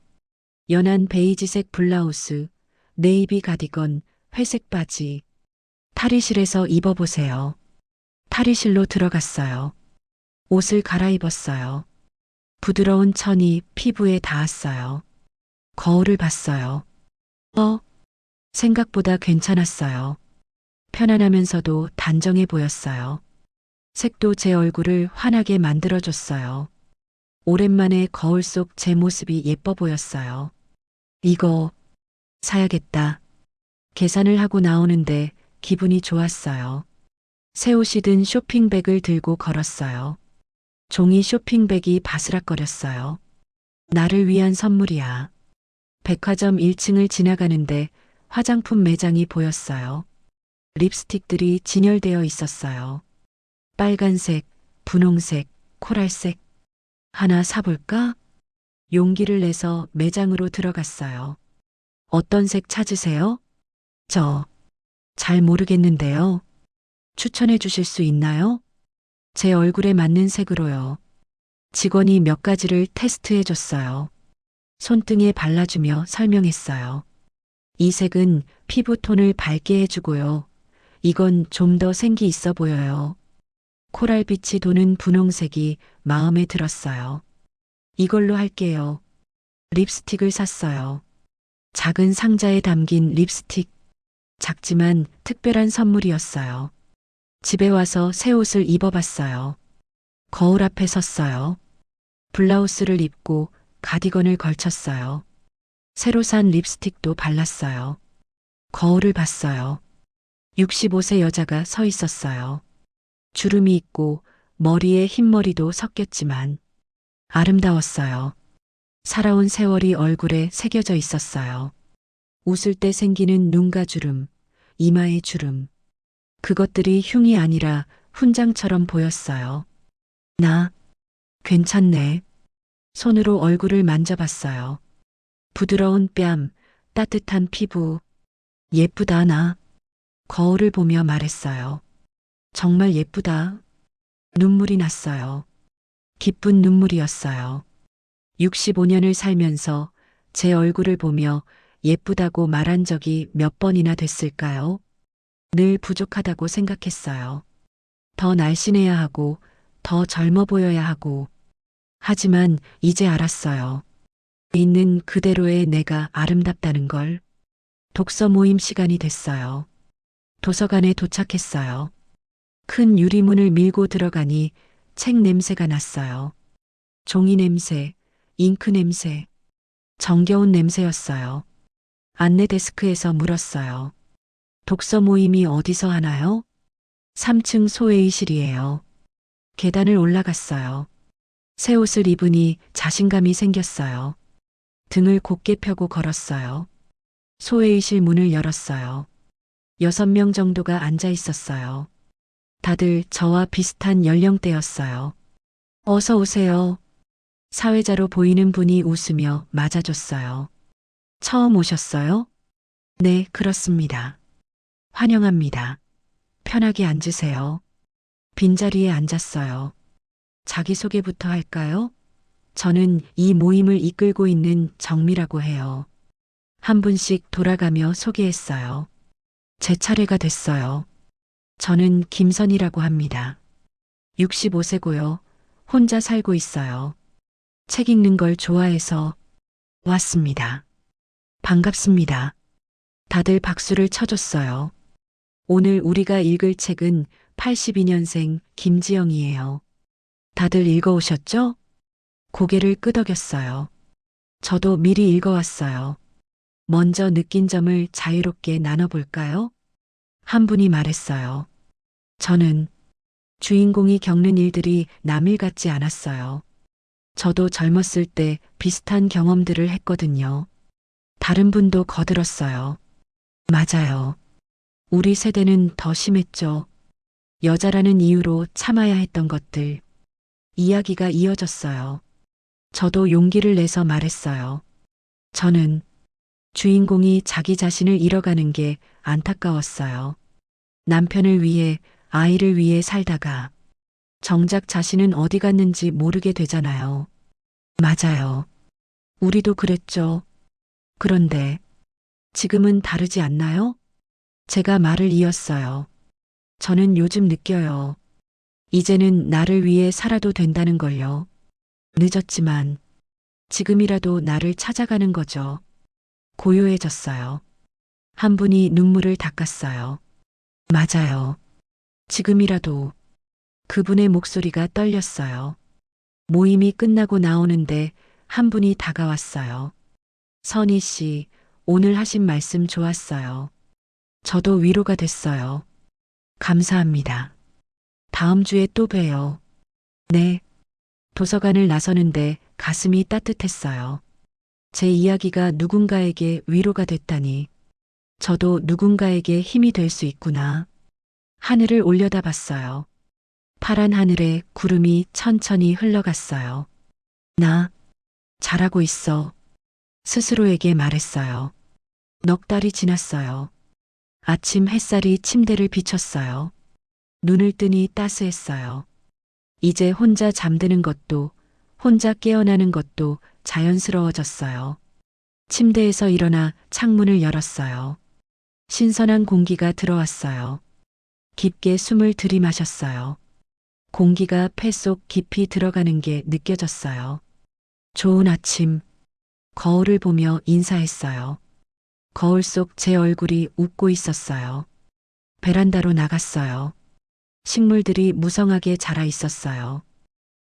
연한 베이지색 블라우스, 네이비 가디건, 회색 바지. 탈의실에서 입어보세요. 탈의실로 들어갔어요. 옷을 갈아입었어요. 부드러운 천이 피부에 닿았어요. 거울을 봤어요. 생각보다 괜찮았어요. 편안하면서도 단정해 보였어요. 색도 제 얼굴을 환하게 만들어줬어요. 오랜만에 거울 속 제 모습이 예뻐 보였어요. 이거 사야겠다. 계산을 하고 나오는데 기분이 좋았어요. 새 옷이 든 쇼핑백을 들고 걸었어요. 종이 쇼핑백이 바스락거렸어요. 나를 위한 선물이야. 백화점 1층을 지나가는데 화장품 매장이 보였어요. 립스틱들이 진열되어 있었어요. 빨간색, 분홍색, 코랄색. 하나 사볼까? 용기를 내서 매장으로 들어갔어요. 어떤 색 찾으세요? 잘 모르겠는데요. 추천해 주실 수 있나요? 제 얼굴에 맞는 색으로요. 직원이 몇 가지를 테스트해 줬어요. 손등에 발라주며 설명했어요. 이 색은 피부톤을 밝게 해주고요. 이건 좀 더 생기 있어 보여요. 코랄빛이 도는 분홍색이 마음에 들었어요. 이걸로 할게요. 립스틱을 샀어요. 작은 상자에 담긴 립스틱. 작지만 특별한 선물이었어요. 집에 와서 새 옷을 입어봤어요. 거울 앞에 섰어요. 블라우스를 입고 가디건을 걸쳤어요. 새로 산 립스틱도 발랐어요. 거울을 봤어요. 65세 여자가 서 있었어요. 주름이 있고 머리에 흰머리도 섞였지만 아름다웠어요. 살아온 세월이 얼굴에 새겨져 있었어요. 웃을 때 생기는 눈가 주름, 이마의 주름. 그것들이 흉이 아니라 훈장처럼 보였어요. 나, 괜찮네. 손으로 얼굴을 만져봤어요. 부드러운 뺨, 따뜻한 피부. 예쁘다, 나. 거울을 보며 말했어요. 정말 예쁘다. 눈물이 났어요. 기쁜 눈물이었어요. 65년을 살면서 제 얼굴을 보며 예쁘다고 말한 적이 몇 번이나 됐을까요? 늘 부족하다고 생각했어요. 더 날씬해야 하고, 더 젊어 보여야 하고. 하지만 이제 알았어요. 있는 그대로의 내가 아름답다는 걸. 독서 모임 시간이 됐어요. 도서관에 도착했어요. 큰 유리문을 밀고 들어가니 책 냄새가 났어요. 종이 냄새, 잉크 냄새, 정겨운 냄새였어요. 안내 데스크에서 물었어요. 독서 모임이 어디서 하나요? 3층 소회의실이에요. 계단을 올라갔어요. 새 옷을 입으니 자신감이 생겼어요. 등을 곧게 펴고 걸었어요. 소회의실 문을 열었어요. 6명 정도가 앉아 있었어요. 다들 저와 비슷한 연령대였어요. 어서 오세요. 사회자로 보이는 분이 웃으며 맞아줬어요. 처음 오셨어요? 네, 그렇습니다. 환영합니다. 편하게 앉으세요. 빈자리에 앉았어요. 자기소개부터 할까요? 저는 이 모임을 이끌고 있는 정미라고 해요. 한 분씩 돌아가며 소개했어요. 제 차례가 됐어요. 저는 김선이라고 합니다. 65세고요. 혼자 살고 있어요. 책 읽는 걸 좋아해서 왔습니다. 반갑습니다. 다들 박수를 쳐줬어요. 오늘 우리가 읽을 책은 82년생 김지영이에요. 다들 읽어오셨죠? 고개를 끄덕였어요. 저도 미리 읽어왔어요. 먼저 느낀 점을 자유롭게 나눠볼까요? 한 분이 말했어요. 저는 주인공이 겪는 일들이 남일 같지 않았어요. 저도 젊었을 때 비슷한 경험들을 했거든요. 다른 분도 거들었어요. 맞아요. 우리 세대는 더 심했죠. 여자라는 이유로 참아야 했던 것들. 이야기가 이어졌어요. 저도 용기를 내서 말했어요. 저는 주인공이 자기 자신을 잃어가는 게 안타까웠어요. 남편을 위해, 아이를 위해 살다가 정작 자신은 어디 갔는지 모르게 되잖아요. 맞아요. 우리도 그랬죠. 그런데 지금은 다르지 않나요? 제가 말을 이었어요. 저는 요즘 느껴요. 이제는 나를 위해 살아도 된다는 걸요. 늦었지만 지금이라도 나를 찾아가는 거죠. 고요해졌어요. 한 분이 눈물을 닦았어요. 맞아요. 지금이라도. 그분의 목소리가 떨렸어요. 모임이 끝나고 나오는데 한 분이 다가왔어요. 선희 씨, 오늘 하신 말씀 좋았어요. 저도 위로가 됐어요. 감사합니다. 다음 주에 또 봬요. 네. 도서관을 나서는데 가슴이 따뜻했어요. 제 이야기가 누군가에게 위로가 됐다니. 저도 누군가에게 힘이 될 수 있구나. 하늘을 올려다봤어요. 파란 하늘에 구름이 천천히 흘러갔어요. 나 잘하고 있어. 스스로에게 말했어요. 넉 달이 지났어요. 아침 햇살이 침대를 비췄어요. 눈을 뜨니 따스했어요. 이제 혼자 잠드는 것도, 혼자 깨어나는 것도 자연스러워졌어요. 침대에서 일어나 창문을 열었어요. 신선한 공기가 들어왔어요. 깊게 숨을 들이마셨어요. 공기가 폐 속 깊이 들어가는 게 느껴졌어요. 좋은 아침. 거울을 보며 인사했어요. 거울 속 제 얼굴이 웃고 있었어요. 베란다로 나갔어요. 식물들이 무성하게 자라 있었어요.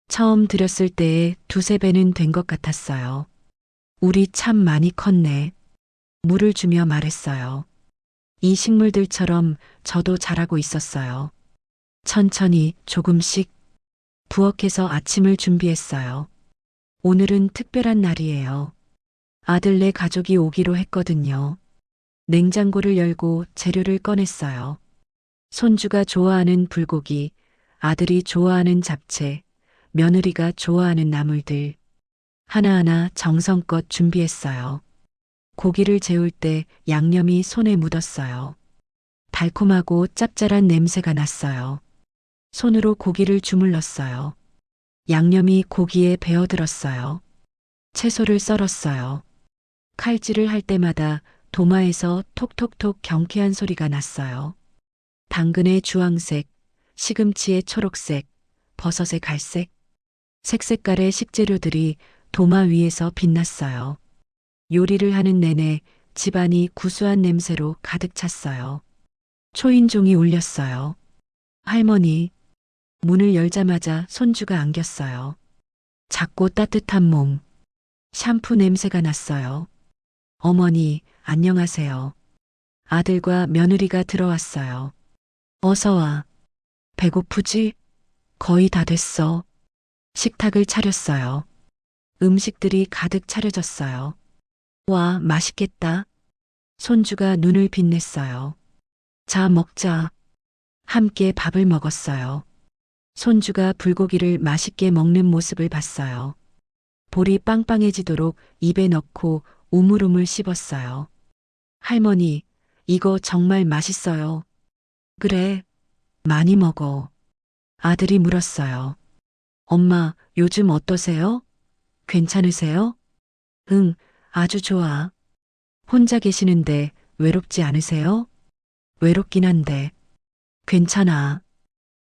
처음 들였을 때에 두세 배는 된 것 같았어요. 우리 참 많이 컸네. 물을 주며 말했어요. 이 식물들처럼 저도 자라고 있었어요. 천천히 조금씩 부엌에서 아침을 준비했어요. 오늘은 특별한 날이에요. 아들네 가족이 오기로 했거든요. 냉장고를 열고 재료를 꺼냈어요. 손주가 좋아하는 불고기, 아들이 좋아하는 잡채, 며느리가 좋아하는 나물들. 하나하나 정성껏 준비했어요. 고기를 재울 때 양념이 손에 묻었어요. 달콤하고 짭짤한 냄새가 났어요. 손으로 고기를 주물렀어요. 양념이 고기에 배어들었어요. 채소를 썰었어요. 칼질을 할 때마다 도마에서 톡톡톡 경쾌한 소리가 났어요. 당근의 주황색, 시금치의 초록색, 버섯의 갈색, 색색깔의 식재료들이 도마 위에서 빛났어요. 요리를 하는 내내 집안이 구수한 냄새로 가득 찼어요. 초인종이 울렸어요. 할머니, 문을 열자마자 손주가 안겼어요. 작고 따뜻한 몸, 샴푸 냄새가 났어요. 어머니, 안녕하세요. 아들과 며느리가 들어왔어요. 어서 와. 배고프지? 거의 다 됐어. 식탁을 차렸어요. 음식들이 가득 차려졌어요. 와, 맛있겠다. 손주가 눈을 빛냈어요. 자, 먹자. 함께 밥을 먹었어요. 손주가 불고기를 맛있게 먹는 모습을 봤어요. 볼이 빵빵해지도록 입에 넣고 우물우물 씹었어요. 할머니, 이거 정말 맛있어요. 그래, 많이 먹어. 아들이 물었어요. 엄마, 요즘 어떠세요? 괜찮으세요? 응, 아주 좋아. 혼자 계시는데 외롭지 않으세요? 외롭긴 한데. 괜찮아.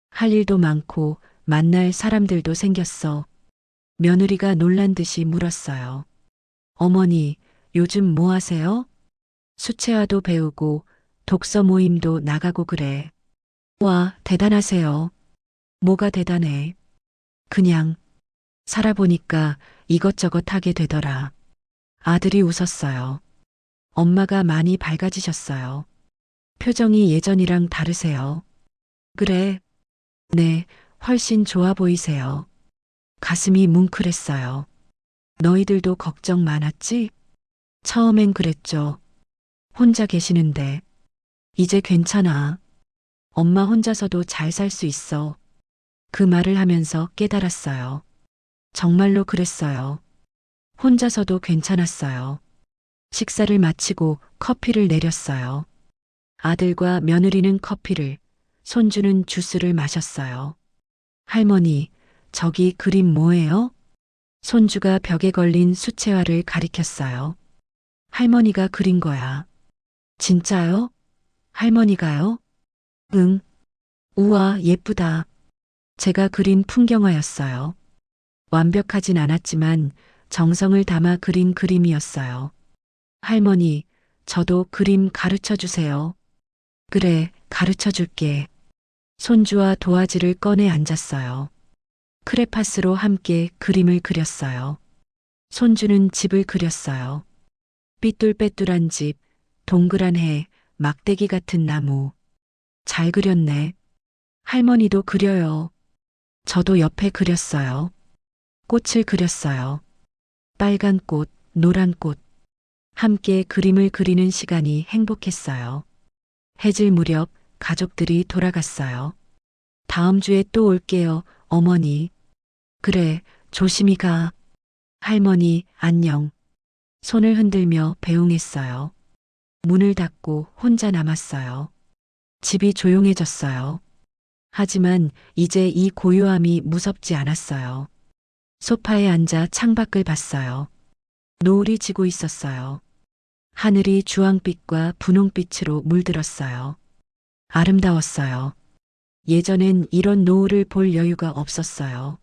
할 일도 많고 만날 사람들도 생겼어. 며느리가 놀란 듯이 물었어요. 어머니, 요즘 뭐 하세요? 수채화도 배우고 독서 모임도 나가고 그래. 와, 대단하세요. 뭐가 대단해. 그냥 살아보니까 이것저것 하게 되더라. 아들이 웃었어요. 엄마가 많이 밝아지셨어요. 표정이 예전이랑 다르세요. 그래. 네, 훨씬 좋아 보이세요. 가슴이 뭉클했어요. 너희들도 걱정 많았지? 처음엔 그랬죠. 혼자 계시는데. 이제 괜찮아. 엄마 혼자서도 잘 살 수 있어. 그 말을 하면서 깨달았어요. 정말로 그랬어요. 혼자서도 괜찮았어요. 식사를 마치고 커피를 내렸어요. 아들과 며느리는 커피를, 손주는 주스를 마셨어요. 할머니, 저기 그림 뭐예요? 손주가 벽에 걸린 수채화를 가리켰어요. 할머니가 그린 거야. 진짜요? 할머니가요? 응. 우와, 예쁘다. 제가 그린 풍경화였어요. 완벽하진 않았지만 정성을 담아 그린 그림이었어요. 할머니, 저도 그림 가르쳐 주세요. 그래, 가르쳐 줄게. 손주와 도화지를 꺼내 앉았어요. 크레파스로 함께 그림을 그렸어요. 손주는 집을 그렸어요. 삐뚤빼뚤한 집, 동그란 해, 막대기 같은 나무. 잘 그렸네. 할머니도 그려요. 저도 옆에 그렸어요. 꽃을 그렸어요. 빨간 꽃, 노란 꽃. 함께 그림을 그리는 시간이 행복했어요. 해질 무렵 가족들이 돌아갔어요. 다음 주에 또 올게요, 어머니. 그래, 조심히 가. 할머니, 안녕. 손을 흔들며 배웅했어요. 문을 닫고 혼자 남았어요. 집이 조용해졌어요. 하지만 이제 이 고요함이 무섭지 않았어요. 소파에 앉아 창밖을 봤어요. 노을이 지고 있었어요. 하늘이 주황빛과 분홍빛으로 물들었어요. 아름다웠어요. 예전엔 이런 노을을 볼 여유가 없었어요.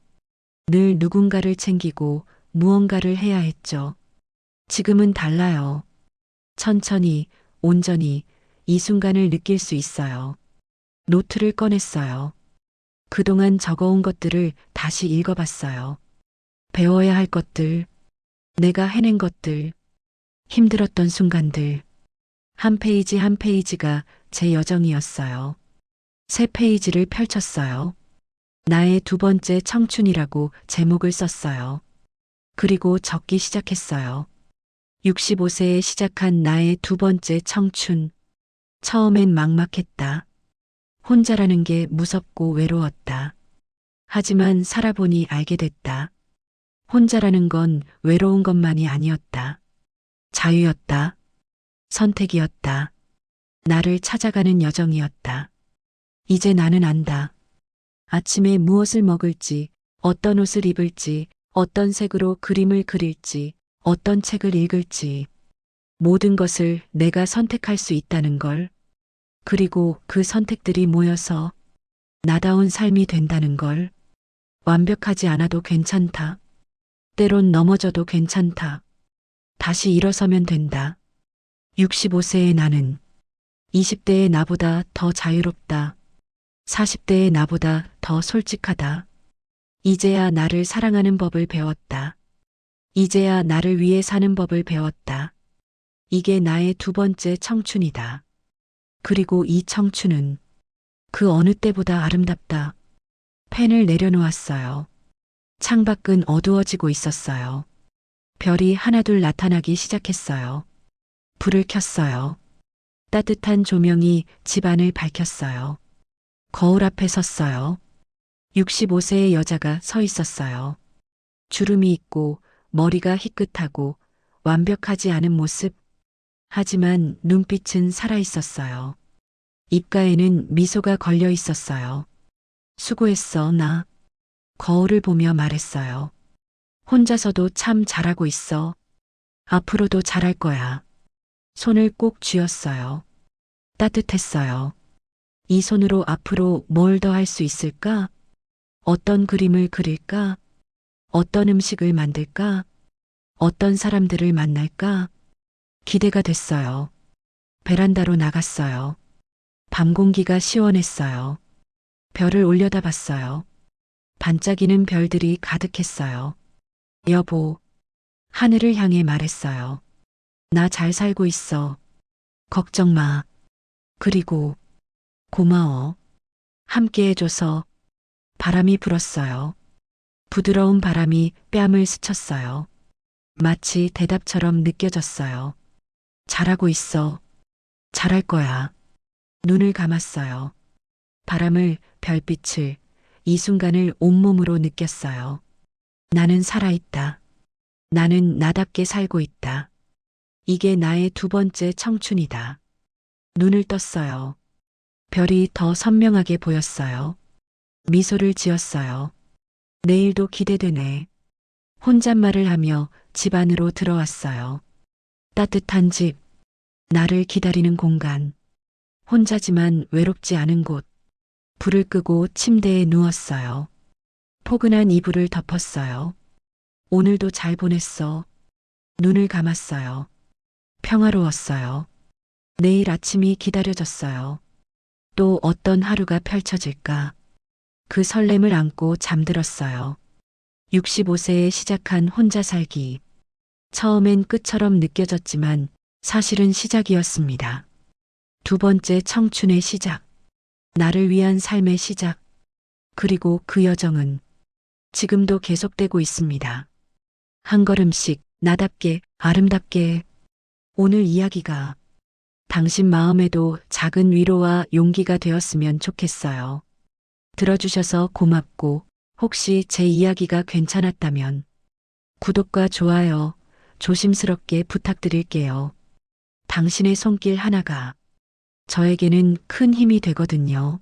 늘 누군가를 챙기고 무언가를 해야 했죠. 지금은 달라요. 천천히, 온전히 이 순간을 느낄 수 있어요. 노트를 꺼냈어요. 그동안 적어온 것들을 다시 읽어봤어요. 배워야 할 것들, 내가 해낸 것들, 힘들었던 순간들. 한 페이지 한 페이지가 제 여정이었어요. 새 페이지를 펼쳤어요. 나의 두 번째 청춘이라고 제목을 썼어요. 그리고 적기 시작했어요. 65세에 시작한 나의 두 번째 청춘. 처음엔 막막했다. 혼자라는 게 무섭고 외로웠다. 하지만 살아보니 알게 됐다. 혼자라는 건 외로운 것만이 아니었다. 자유였다. 선택이었다. 나를 찾아가는 여정이었다. 이제 나는 안다. 아침에 무엇을 먹을지, 어떤 옷을 입을지, 어떤 색으로 그림을 그릴지, 어떤 책을 읽을지, 모든 것을 내가 선택할 수 있다는 걸, 그리고 그 선택들이 모여서 나다운 삶이 된다는 걸, 완벽하지 않아도 괜찮다. 때론 넘어져도 괜찮다. 다시 일어서면 된다. 65세의 나는 20대의 나보다 더 자유롭다. 40대의 나보다 더 솔직하다. 이제야 나를 사랑하는 법을 배웠다. 이제야 나를 위해 사는 법을 배웠다. 이게 나의 두 번째 청춘이다. 그리고 이 청춘은 그 어느 때보다 아름답다. 펜을 내려놓았어요. 창밖은 어두워지고 있었어요. 별이 하나둘 나타나기 시작했어요. 불을 켰어요. 따뜻한 조명이 집안을 밝혔어요. 거울 앞에 섰어요. 65세의 여자가 서 있었어요. 주름이 있고 머리가 희끗하고 완벽하지 않은 모습. 하지만 눈빛은 살아 있었어요. 입가에는 미소가 걸려 있었어요. 수고했어, 나. 거울을 보며 말했어요. 혼자서도 참 잘하고 있어. 앞으로도 잘할 거야. 손을 꼭 쥐었어요. 따뜻했어요. 이 손으로 앞으로 뭘 더 할 수 있을까? 어떤 그림을 그릴까? 어떤 음식을 만들까? 어떤 사람들을 만날까? 기대가 됐어요. 베란다로 나갔어요. 밤 공기가 시원했어요. 별을 올려다봤어요. 반짝이는 별들이 가득했어요. 여보, 하늘을 향해 말했어요. 나 잘 살고 있어. 걱정 마. 그리고 고마워. 함께 해줘서. 바람이 불었어요. 부드러운 바람이 뺨을 스쳤어요. 마치 대답처럼 느껴졌어요. 잘하고 있어. 잘할 거야. 눈을 감았어요. 바람을, 별빛을, 이 순간을 온몸으로 느꼈어요. 나는 살아있다. 나는 나답게 살고 있다. 이게 나의 두 번째 청춘이다. 눈을 떴어요. 별이 더 선명하게 보였어요. 미소를 지었어요. 내일도 기대되네. 혼잣말을 하며 집 안으로 들어왔어요. 따뜻한 집, 나를 기다리는 공간, 혼자지만 외롭지 않은 곳. 불을 끄고 침대에 누웠어요. 포근한 이불을 덮었어요. 오늘도 잘 보냈어. 눈을 감았어요. 평화로웠어요. 내일 아침이 기다려졌어요. 또 어떤 하루가 펼쳐질까? 그 설렘을 안고 잠들었어요. 65세에 시작한 혼자 살기. 처음엔 끝처럼 느껴졌지만 사실은 시작이었습니다. 두 번째 청춘의 시작. 나를 위한 삶의 시작. 그리고 그 여정은 지금도 계속되고 있습니다. 한 걸음씩 나답게 아름답게. 오늘 이야기가 당신 마음에도 작은 위로와 용기가 되었으면 좋겠어요. 들어주셔서 고맙고 혹시 제 이야기가 괜찮았다면 구독과 좋아요 조심스럽게 부탁드릴게요. 당신의 손길 하나가 저에게는 큰 힘이 되거든요.